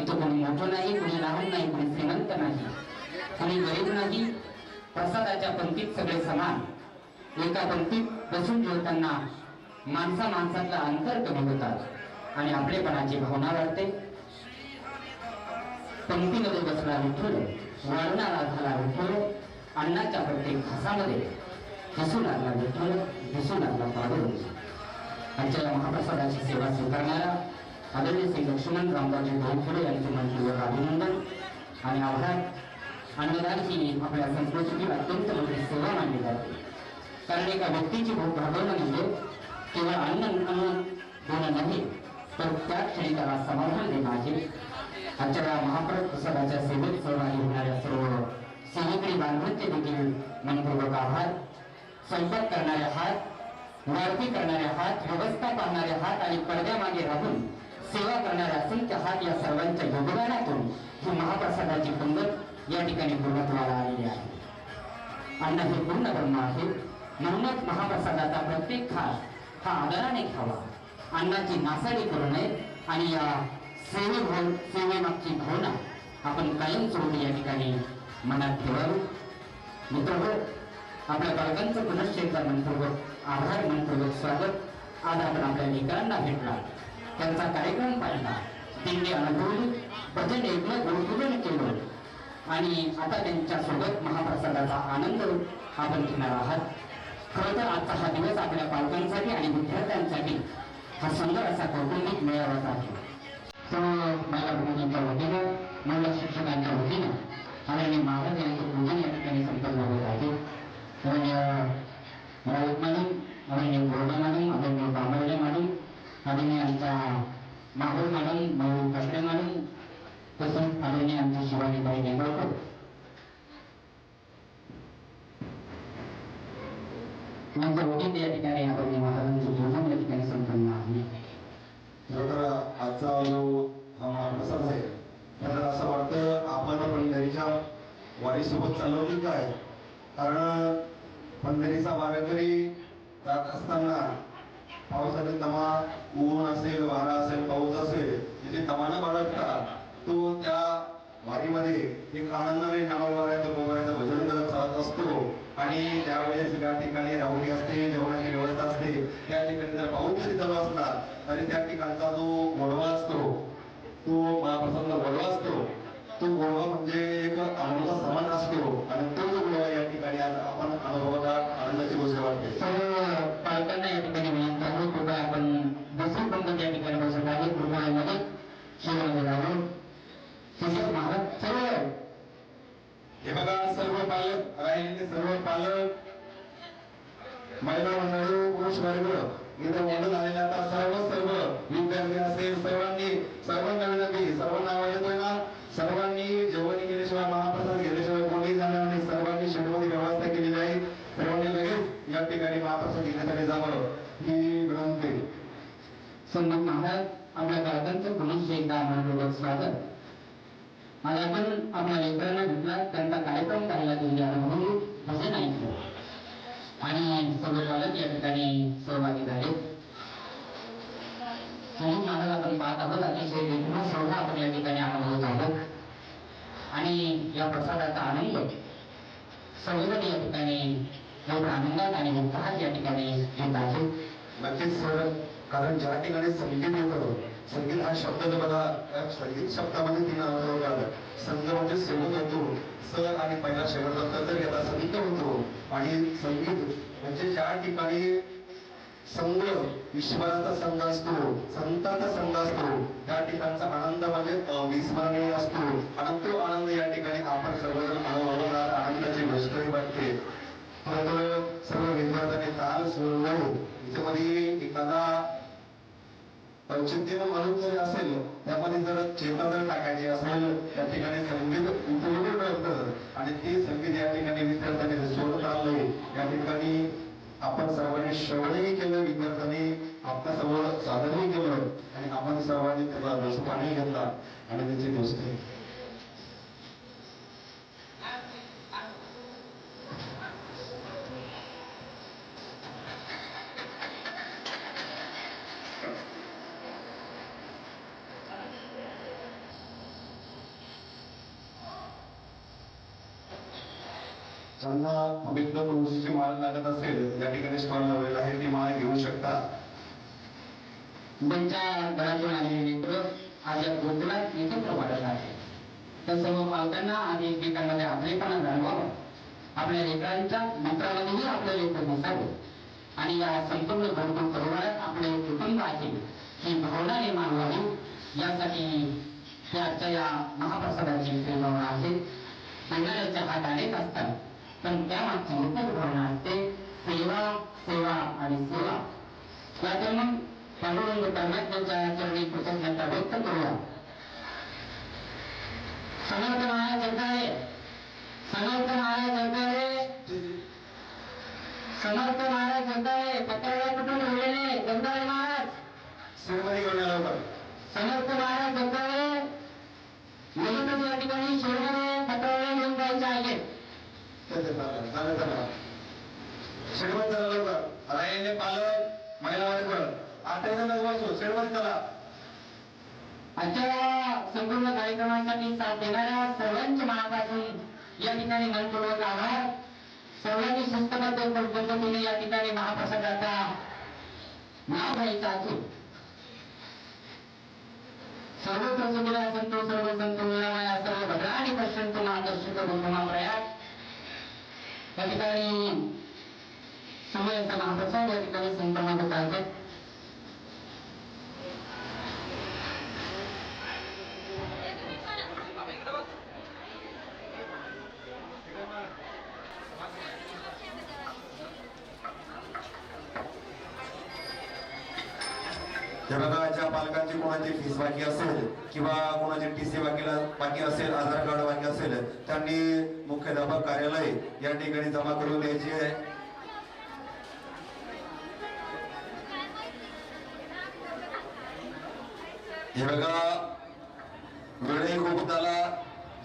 [SPEAKER 3] इथं कोणी मोठं नाही, कोणी लहान नाही, कोणी श्रीमंत नाही, कोणी गरीब नाही. प्रसादाच्या पंक्तीत सगळे समान. एका पंक्तीत बसून जेवताना माणसातलं अंतर कमी होतात आणि आपलेपणाची भावना वाढते. पंक्तीमध्ये बसला विठ्ठल, वाढणारा झाला विठ्ठल, अन्नाच्या प्रत्येक घासामध्ये दिसू लागला विठ्ठल, दिसू लागला पाडू. आजच्या महाप्रसादाची सेवा स्वीकारणारा आदरणीय श्री लक्ष्मण रामदासजी धोळफुले यांचे मनपूर्वक अभिनंदन आणि आभार. अन्नदान ही आपल्या संस्कृतीतील अत्यंत मोठी सेवा मानली जाते. कारण एका व्यक्तीची भूक भागवणं म्हणजे केवळ अन्न देणं नाही, तर त्या क्षणी त्याला समाधान देणं आहे. आजच्या महाप्रसादाच्या सेवेत सहभागी होणाऱ्या सर्व सेवेकरी बांधवांचे देखील मनपूर्वक आभार. स्वयंपाक करणारे हात, वाढती करणारे हात, व्यवस्था पाहणारे हात आणि पडद्यामागे राहून सेवा करणारे असंख्य हात, या सर्वांच्या योगदानातून ही महाप्रसादाची पंगत या ठिकाणी पूर्णत्वाला आलेली आहे. अन्न हे पूर्ण ब्रह्म आहे. म्हणूनच महाप्रसादाचा प्रत्येक घास हा आदराने खावा, अन्नाची नासाडी करू नये आणि या सेवेमागची भावना आपण कायमस्वरूपी या ठिकाणी मनात ठेवावी. मित्रहो, आपल्या बालकांचं पुनश्च एकदा मनपूर्वक आभार, मनपूर्वक स्वागत. आज आपण आपल्या लेकरांना भेटला, त्यांचा कार्यक्रम पाहिला, दिंडी अनुभवली, भजन ऐकलं, गुरुपूजन केलं आणि आता त्यांच्यासोबत महाप्रसादाचा आनंद आपण घेणार आहात. खरं तर आजचा हा दिवस आपल्या पालकांसाठी आणि विद्यार्थ्यांसाठी हा सुंदर असा कौटुंबिक मेळावा आहे. सर्व महिला भगिनींच्या वतीनं मंडळ शिक्षकांच्या वतीनं आदरणीय महाराज यांचे पूजन या ठिकाणी संपन्न होत आहे. आदरणीय राऊत मॅडम, आदरणीय गोरडे मॅडम, आदरणीय बांबर्डे मॅडम, आदरणीय आमचा माहूर मॅडम, मयूर कशडे मॅडम, तसंच आदरणीय आमची शिवानीबाई नेंगळकर यांच्या वतीने या ठिकाणी आदरणीय महाराजांचे पूजन या ठिकाणी संपन्न आहे.
[SPEAKER 2] तर आजचा जो हा महाप्रसाद आहे तर असं वाटतं आपण पंढरीच्या वारीसोबत चाललो की काय, कारण पंढरीचा वारकरी जात असताना पावसाचे तमा, ऊन असेल, वारा असेल, पाऊस असेल, तिथे तमानं बाळगता तो त्या वारीमध्ये एक आनंदाने नावाचं भजन करत चालत असतो. आणि त्यावेळेस त्या ठिकाणी राहुली असते, जेवणाची व्यवस्था असते, त्या ठिकाणी जर पाऊस चालू असला तरी त्या ठिकाणचा जो गोडवा असतो, तो महाप्रसादचा गोडवा असतो, तो गोडवा म्हणजे एक अमृता समान असतो. आणि तो जो गोडवा या ठिकाणी आज आपण अनुभवला, आनंदाची गोष्ट वाटते.
[SPEAKER 3] सर्व पालकांना या ठिकाणी विनंती आहे, कृपया आपण दुसरी पंक्ती या ठिकाणी बसत आहे. कृपयामध्ये शिवामध्ये जाऊन शिक्षक महाराज सर्व
[SPEAKER 2] हे बघा, सर्व पालक राहिलेले सर्व पालक, महिला मंडळी, पुरुष वर्ग इथं वाढून आलेले आता सर्व विद्यार्थी असेल, सर्वांना विनंती, सर्वांना आवाज येतोय ना, सर्वांनी जेवण केल्याशिवाय, महाप्रसाद घेतल्याशिवाय कोणी जाणार नाही. सर्वांनी शेडमध्ये व्यवस्था केलेली आहे. सर्वांनी लगेच या ठिकाणी महाप्रसाद घेण्यासाठी जावं ही विनंती.
[SPEAKER 3] संत महाराज आपल्या बालकांचं पुनश्च एकदा मनपूर्वक स्वागत. आज आपण आपल्या लेकरांना घेतला, त्यांचा कार्यक्रम करायला दिलेला अनुभव भजन ऐकलं आणि सर्व बालक या ठिकाणी सहभागी झाले. आणि महाराज आपण पाहत आहोत, अतिशय निर्मळ सोहळा आपण या ठिकाणी अनुभवत आहोत. आणि या प्रसादाचा आनंद सर्वजण या ठिकाणी मोठ्या आनंदात आणि उत्साहात या ठिकाणी घेत आहे.
[SPEAKER 2] नक्कीच सर, कारण ज्या ठिकाणी संगीत येतं, संगीत हा शब्द जर बघा, संगीत शब्दामध्ये तीन अर्थ होतात. संघ म्हणजे सोबत होतो, स आणि पहिला शेवटचा तर याला संगीत होतो. आणि संगीत म्हणजे ज्या ठिकाणी संघ, ईश्वराचा संघ असतो, संतांचा संघ असतो, त्या ठिकाणचा आनंद म्हणजे अविस्मरणीय असतो. आणि तो आनंद या ठिकाणी आपण सर्वजण अनुभवणार, आनंदाची गोष्टही वाटते. परंतु सर्व विद्यार्थ्यांनी ताल सोडून त्याच्यामध्ये एखादा औचित्य म्हणून जरी असेल, त्यामध्ये जर चेतना जर टाकायची असेल, त्या ठिकाणी संगीत उपयोगी ठरतं. आणि ते संगीत या ठिकाणी विद्यार्थ्यांनी सोडत आणलंय. या ठिकाणी आपण सर्वांनी श्रवणही केलं, विद्यार्थ्यांनी आपल्या समोर सादरही केलं आणि आपण सर्वांनी त्याचा रसपानही घेतला. आणि त्याची गोष्ट ज्यांना अभिज्ञ तुळशीची माळ लागत असेल, या ठिकाणी स्टॉल लावलेला आहे, ती माळ घेऊ शकता.
[SPEAKER 3] त्यांच्या घरातून आलेले मित्र आज या गोकुळात एकत्र वाढत आहे. त्या सर्व पालकांना आणि एकमेकांमध्ये आपलेपणा जाणवावा, आपल्या लेकरांच्या मित्रांमध्येही आपलं लेकर दिसावं आणि या संपूर्ण गोकुळ परिवारात आपले कुटुंब आहे ही भावना निर्माण व्हावी, यासाठी आजच्या या महाप्रसादाची भावना आहे. येणाऱ्याच्या हात अनेक असतात, पण त्यामागची एकच भावना असते, सेवा, सेवा आणि सेवा. त्यातून पांडुरंग परमात्म्याच्या चरणी कृतज्ञता व्यक्त करूया. समर्थ महाराज जगदाळे, समर्थ महाराज जगदाळे, समर्थ महाराज जगदाळे, पत्राला कुठून ठेवलेले जगदाळे महाराज
[SPEAKER 2] श्रीमती घेऊन आला.
[SPEAKER 3] समर्थ महाराज जगदाळे मुलींना या ठिकाणी शेडमध्ये पत्राला घेऊन जायचे आहे.
[SPEAKER 2] शेडमध्ये चला लवकर. राहिले पालक, महिला वर्ग आता शेडमध्ये चला.
[SPEAKER 3] आजच्या संपूर्ण कार्यक्रमासाठी साथ देणाऱ्या सर्वांच्या मनापासून या ठिकाणी मनपूर्वक आभार. सर्वांनी शिस्तबद्ध पद्धतीने या ठिकाणी महाप्रसादाचा नाव घ्यायचा आहे. सर्व प्रसंगीला संतो सर्व संतो निरामया सर्व भद्राणी पश्यंतु मार्गदर्शक बंधुमा प्रयाग. या ठिकाणी समयाचा महाप्रसाद या ठिकाणी संपन्न होत आहे.
[SPEAKER 2] हे बघा, ज्या पालकांची कोणाची फीस बाकी असेल किंवा कोणाची टीसी बाकी असेल, आधार कार्ड बाकी असेल, त्यांनी मुख्याध्यापक कार्यालय या ठिकाणी जमा करून द्यायची आहे. हे बघा, वेळही खूप झाला.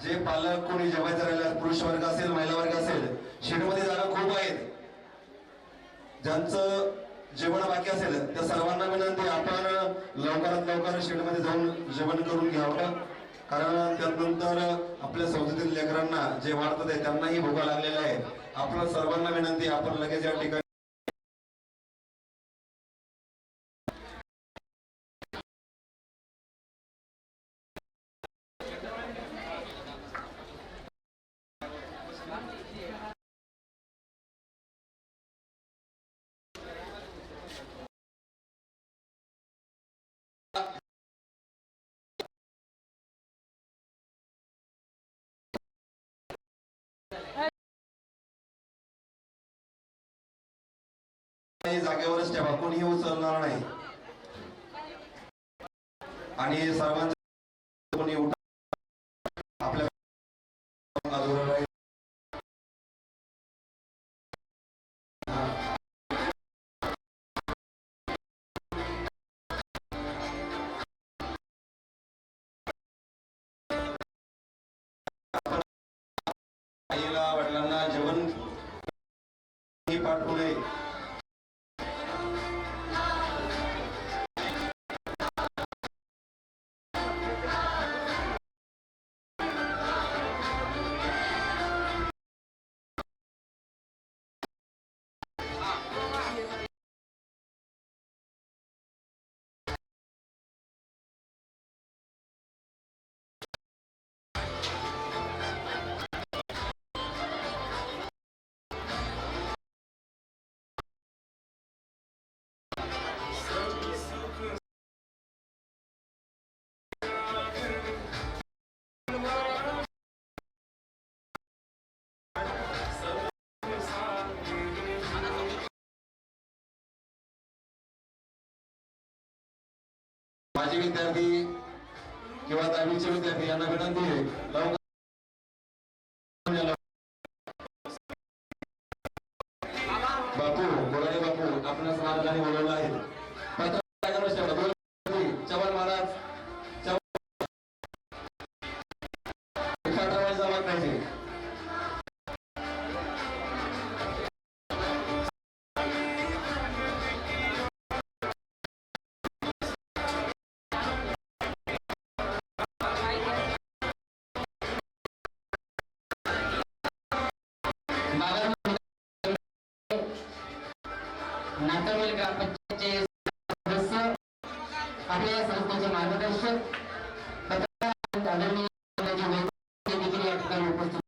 [SPEAKER 2] जे पालक कोणी जेवायचं राहिला, पुरुष वर्ग असेल महिला वर्ग असेल, शेडमध्ये जागा खूप आहेत. ज्यांचं जेवण बाकी असेल त्या सर्वांना विनंती, आपण लवकरात लवकर शेडमध्ये जाऊन जेवण करून घ्यावं. कारण त्यानंतर आपल्या संस्थेतील लेकरांना जे वाढतात आहे त्यांनाही भूका लागलेल्या आहेत. आपल्या सर्वांना विनंती, आपण लगेच या ठिकाणी जागेवरच ठेवा, कोणीही उचलणार नाही. आणि सर्वांचं कोणी आपल्या आईला वडिलांना जेवण पाठवू नये. माजी विद्यार्थी किंवा 10वीचे विद्यार्थी यांना विनंती आहे, बापू बोलाने बापू आपणास महाराजांनी बोलवलं आहे. चव्हाण महाराज जमा पाहिजे.
[SPEAKER 3] नाटवली ग्रामपंचायतचे सदस्य, आपल्या संस्थेचे मार्गदर्शक आदरणीय देखील या ठिकाणी उपस्थित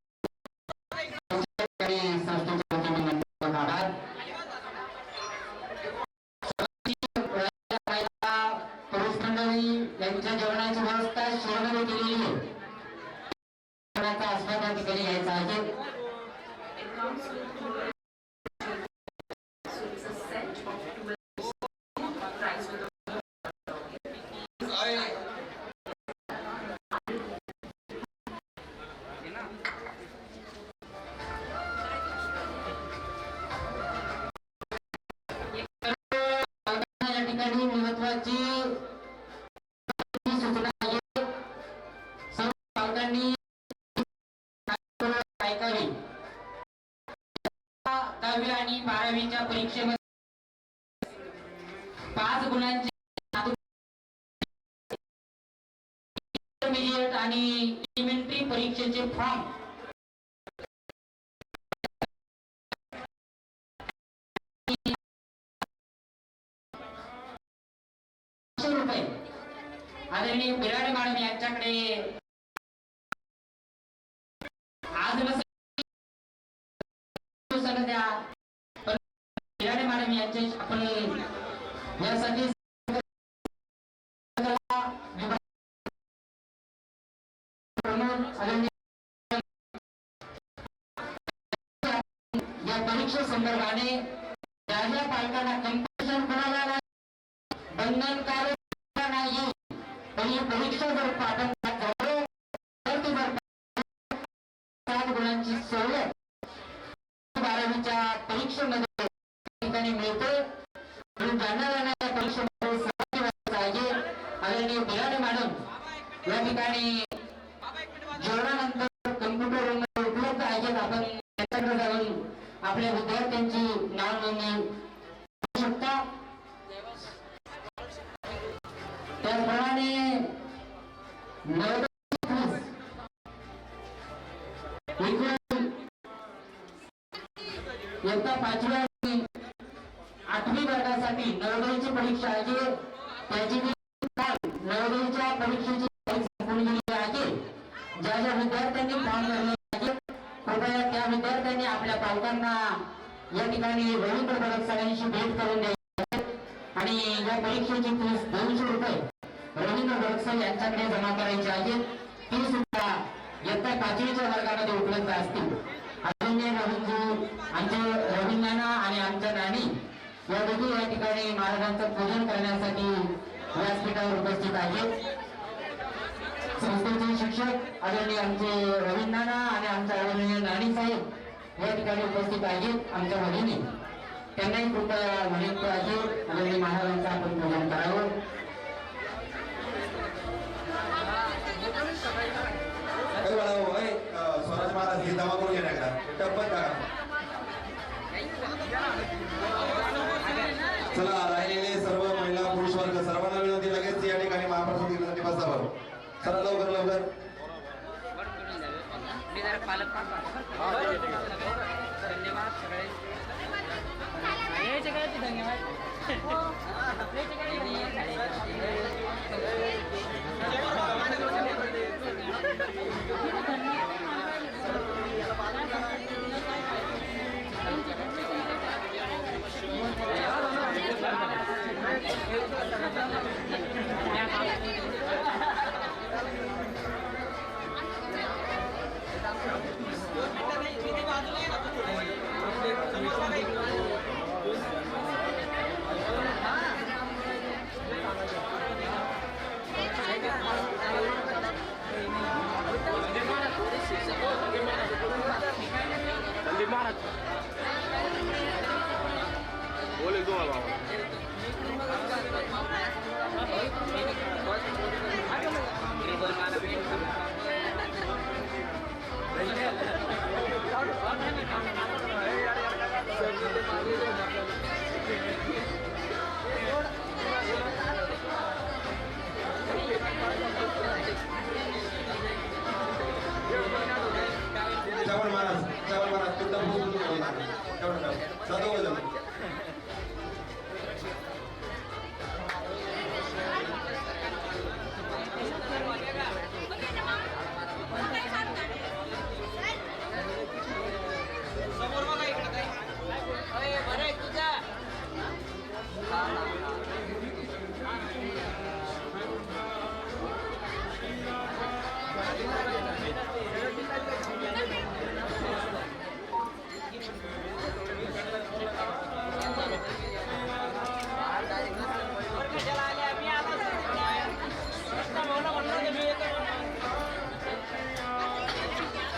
[SPEAKER 3] संस्थेच्या वतीने आभार. पुरुष मंडळी यांच्या जेवणाची व्यवस्था शेडमध्ये केलेली आहे. आस्वाद या ठिकाणी घ्यायचा आहे. महत्वाची सूचना आहे. सर्व पालकांनी ऐकावी. 10वी आणि 12वीच्या परीक्षेमध्ये 5 गुणांचे इंटरमिजिएट आणि एलिमेंटरी परीक्षेचे फॉर्म ₹500 आदरणीय बिराडे मॅडम यांच्याकडे आज द्या. बिराडे मॅडम यांचे आपण यासाठी या परीक्षे संदर्भाने ज्या ज्या पालकांना कंपल्शन करायला बंधनकारक ठिकाणी मिळते. म्हणून जाणाऱ्यांना या परीक्षेमध्ये सहभागी व्हायचं आहे. आदरणीय बिराडे मॅडम या ठिकाणी जेवणानंतर कम्प्युटर रूम उपलब्ध आहेत. आपण त्याच्याकडे जाऊन आपल्या विद्यार्थ्यांची नाव नोंदणी करू शकता. त्याचप्रमाणे इयत्ता 5वी आणि 8वी वर्गासाठी नवोदयची परीक्षा आहे. त्याची नवोदयच्या परीक्षेची संपूर्ण झाली आहे. ज्या ज्या विद्यार्थ्यांनी फॉर्म भरले आहे कृपया त्या विद्यार्थ्यांनी आपल्या पालकांना या ठिकाणी रवींद्र भगत सरांशी भेट करून द्यायची आणि या परीक्षेची फीस 200 रुपये रवींद्र भगत सर यांच्याकडे जमा करायची आहे. ती सुद्धा इयत्ता 5वीच्या वर्गामध्ये उपलब्ध असतील. आदरणीय रवींद्र आमचे रवींद्रनाना आणि आमच्या नानी या दोघी या ठिकाणी महाराजांचं पूजन करण्यासाठी व्यासपीठावर उपस्थित आहेत. संस्थेचे शिक्षक आदरणीय आमचे रवींद्रनाना आणि आमच्या आदरणीय नानी साहेब या ठिकाणी उपस्थित आहेत. आमच्या भगिनी त्यांनाही कृपया विनंती आहे आदरणीय महाराजांचं आपण पूजन करावं.
[SPEAKER 2] स्वराज महाराज हे जमा करून घेण्याकरा टप्पन का चला राहिलेले सर्व महिला पुरुष वर्ग सर्वांना विनंती लगेच या ठिकाणी महाप्रसाद घेण्यासाठी बसावं. चला लवकर लवकर.
[SPEAKER 4] बोले दो
[SPEAKER 2] चावल महाराज तुमचा बहुत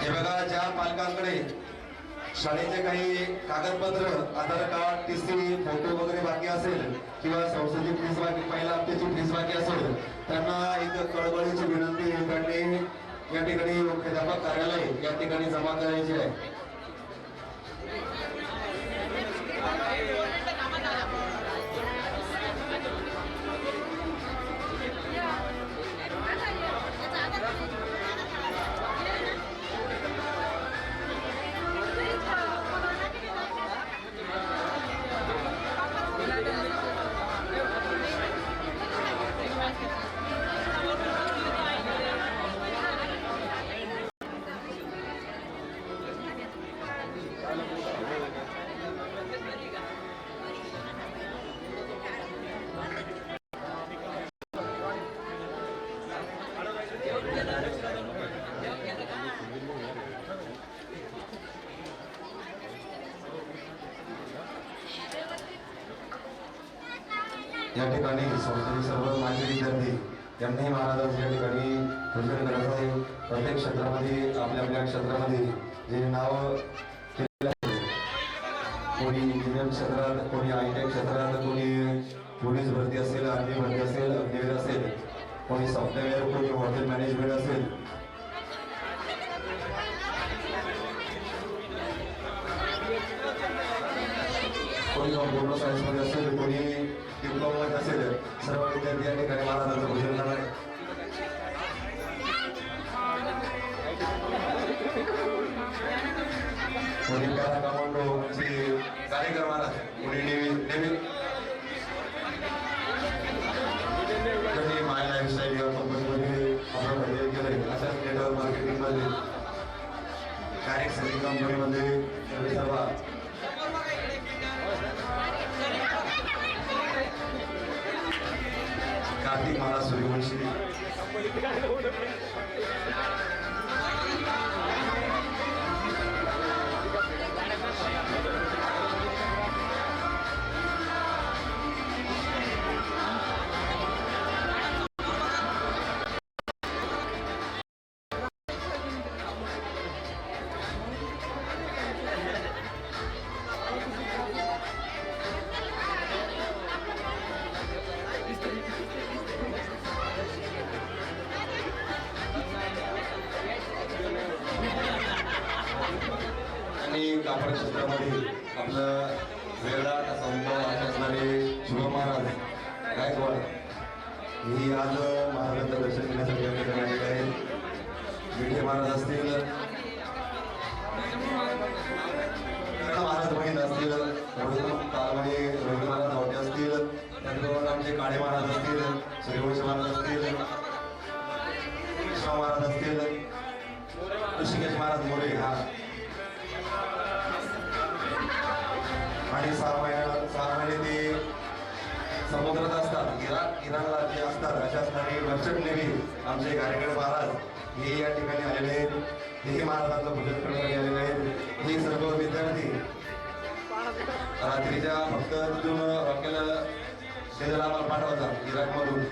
[SPEAKER 2] हे बघा, ज्या पालकांकडे शाळेचे काही कागदपत्र आधार कार्ड टीसी फोटो वगैरे बाकी असेल किंवा संस्थेची फीस बाकी पहिल्या हप्त्याची फीस बाकी असेल त्यांना एक कळकळीची विनंती या ठिकाणी मुख्याध्यापक कार्यालय या ठिकाणी जमा करायची आहे. या ठिकाणी संस्थेचे सर्व माजी विद्यार्थी यांनी महाराजांच्या ठिकाणी पूजन करायचं आहे. प्रत्येक क्षेत्रामध्ये आपल्या आपल्या क्षेत्रामध्ये जे नाव केलेलं आहे कोणी इंजिनिअर क्षेत्रात, कोणी आय टी क्षेत्रात, कोणी पोलीस भरती असेल, आर्मी भरती असेल, अग्निवीर असेल, कोणी सॉफ्टवेअर, कोणी हॉटेल मॅनेजमेंट असेल, कोणी कॉम्प्युटर सायन्स मध्ये असेल, कोणी डिप्लोमा मध्ये असेल, सर्व विद्यार्थी या ठिकाणी महाराजांचं पूजन करणार आहे. कोणी पॅरा कमांडोचे कार्यक्रम आहे, कोणी नेव्ही कधी माय लाईफस्टाईल या कंपनीमध्ये आपण हजेरी केलंय. अशाच नेटवर्क मार्केटिंगमध्ये कार्यक्षम कंपनीमध्ये सर्व कार्तिक महाराज सूर्यवंशी आणि कापड क्षेत्रामध्ये आपलं वेगळा संपर्क असणारे शुभम महाराज गायकवाड ही आज महाराजांचं दर्शन घेण्यासाठी या ठिकाणी आलेले आहेत. विखे महाराज असतील, महाराज बहीण असतील, तालमध्ये रवी महाराज आवटे असतील, त्याचबरोबर आमचे काळे महाराज असतील, सूर्यवंशी महाराज असतील, कृष्ण महाराज असतील, ऋषिकेश महाराज मोरे हा आणि 6 महिने ते समुद्रात असतात, इराणला जे असतात अशा स्थानी मर्चंट नेव्ही आमचे गायकवाड महाराज हे या ठिकाणी आलेले आहेत. हेही महाराजांचं पूजन करण्यासाठी आलेले आहेत. हे सर्व विद्यार्थी रात्रीच्या फक्त तिथून रॉकेल शेजाला आम्हाला पाठवतात इराकमधून.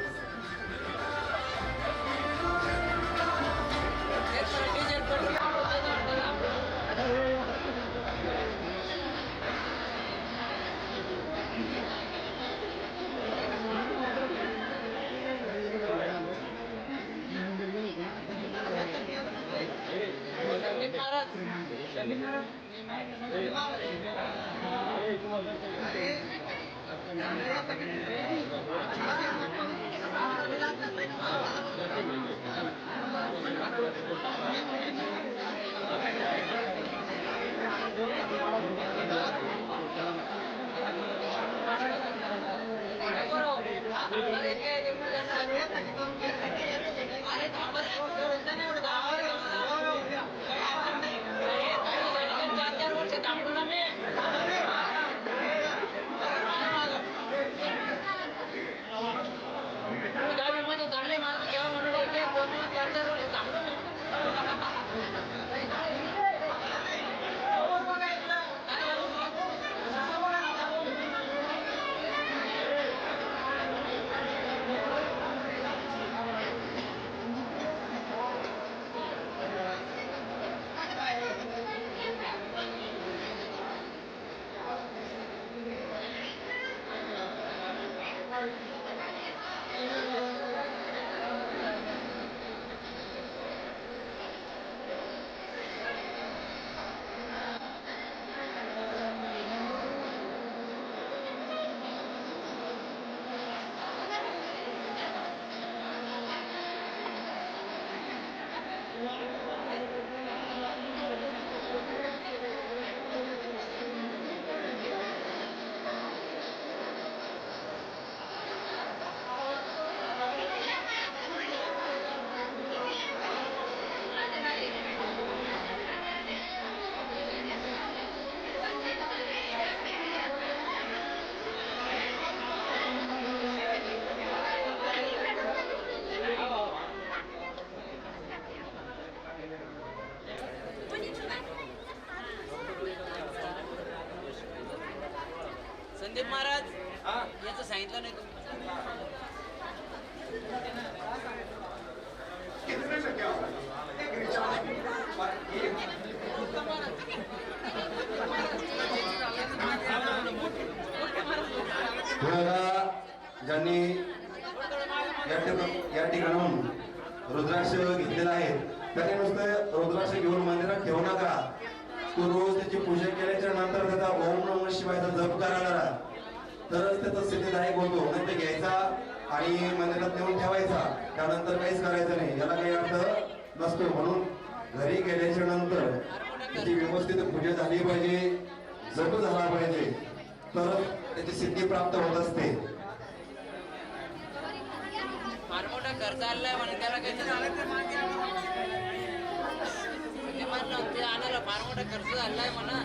[SPEAKER 1] संदीप महाराज याचं सांगितलं नाही तुम्ही.
[SPEAKER 2] हे बघा, ज्यांनी या ठिकाणाहून रुद्राक्ष घेतलेला आहे त्याने नुसतं रुद्राक्ष घेऊन मंदिरात ठेवू नका. तो रोज त्याची पूजा केल्याच्या नंतर त्याचा ओम नमः शिवायचा जप करा जरा, तरच त्याचा सिद्धीदायक होतो. नाही ते घ्यायचा आणि मंदिरात नेऊन ठेवायचा, त्यानंतर काहीच करायचं नाही, याला काही अर्थ नसतो. म्हणून घरी गेल्याच्या नंतर त्याची व्यवस्थित पूजा झाली पाहिजे, जप झाला पाहिजे, तर त्याची सिद्धी प्राप्त होत असते.
[SPEAKER 1] फार मोठा खर्च आलाय म्हणून त्याला काही ते आणायला फार मोठा खर्च झालाय म्हणा.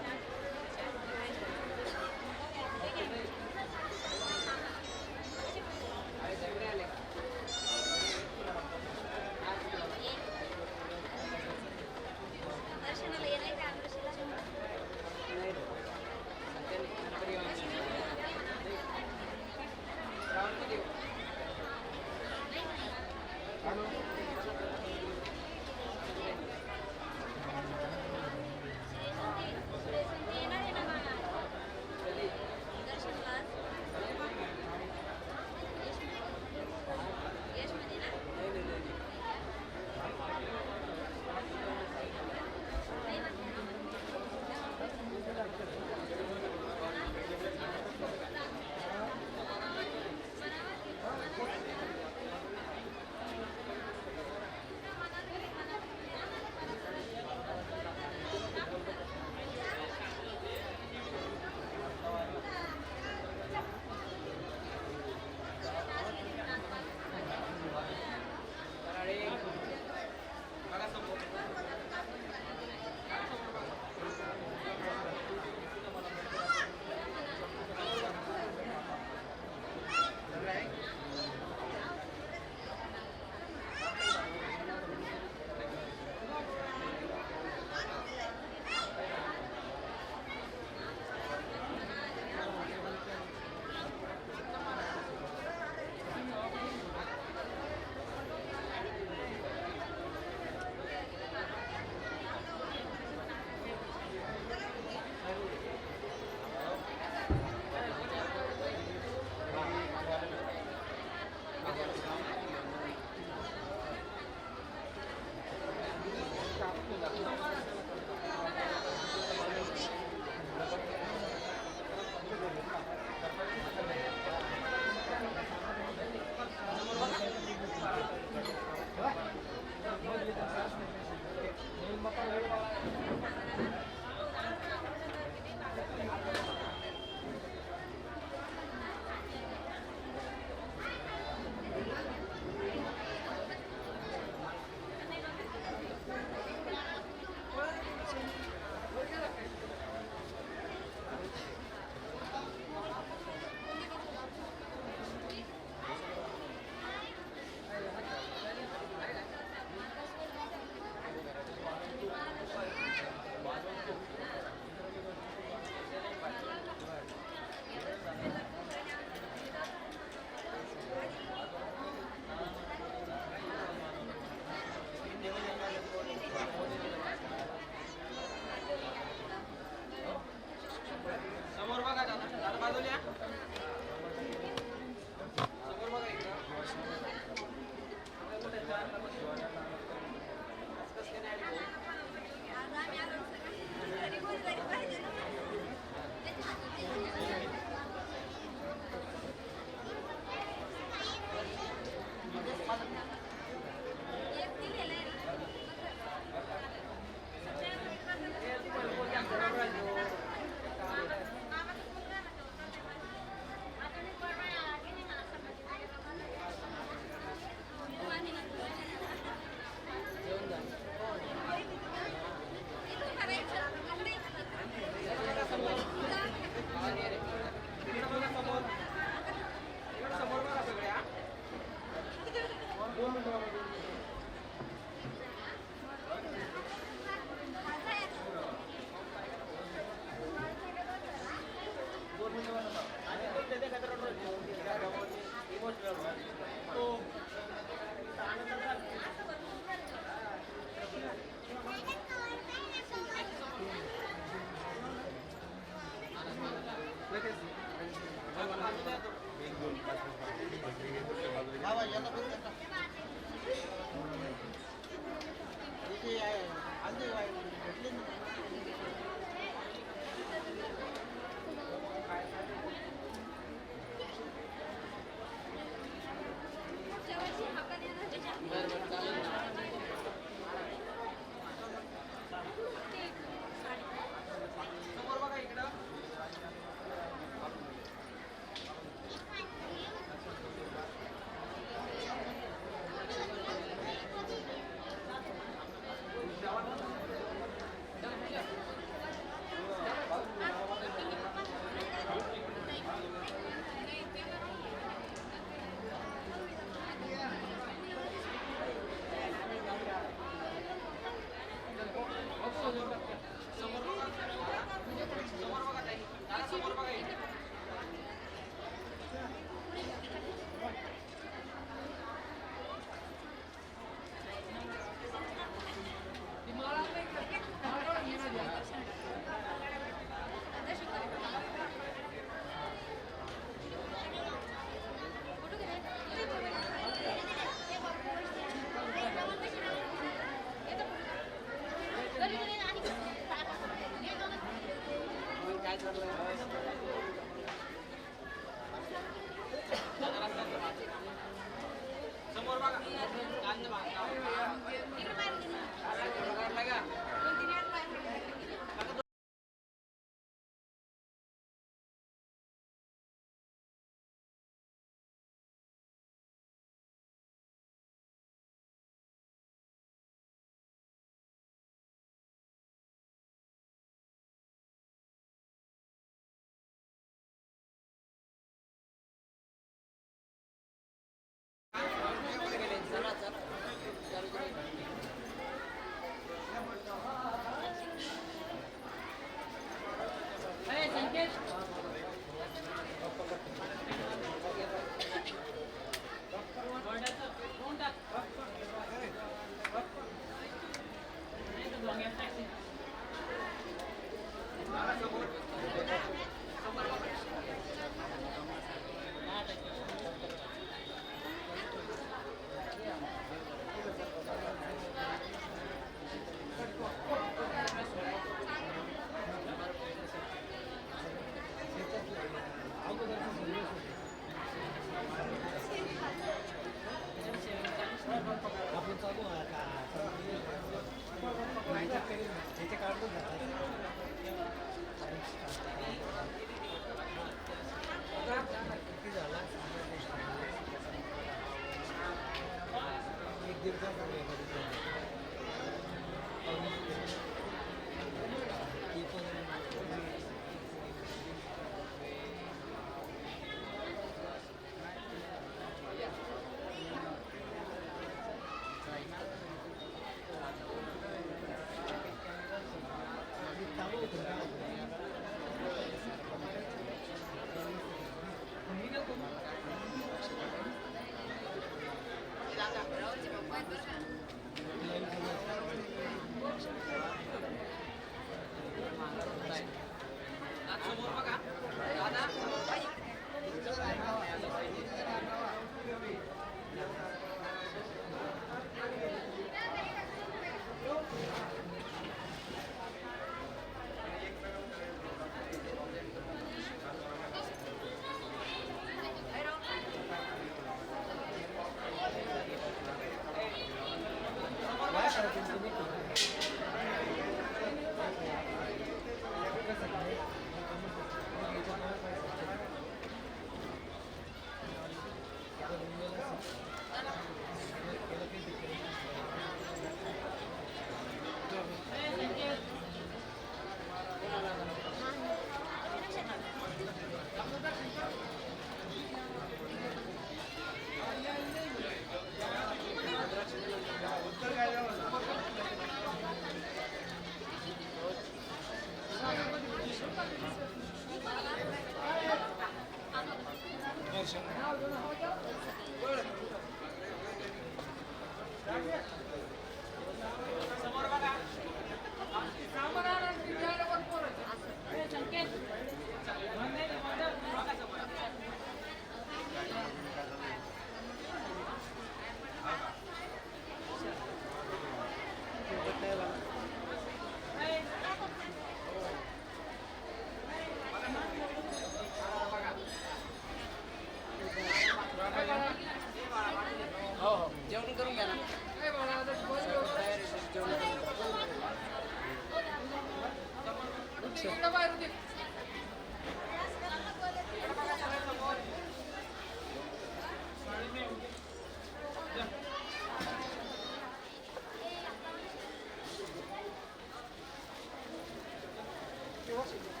[SPEAKER 4] व्यवस्थित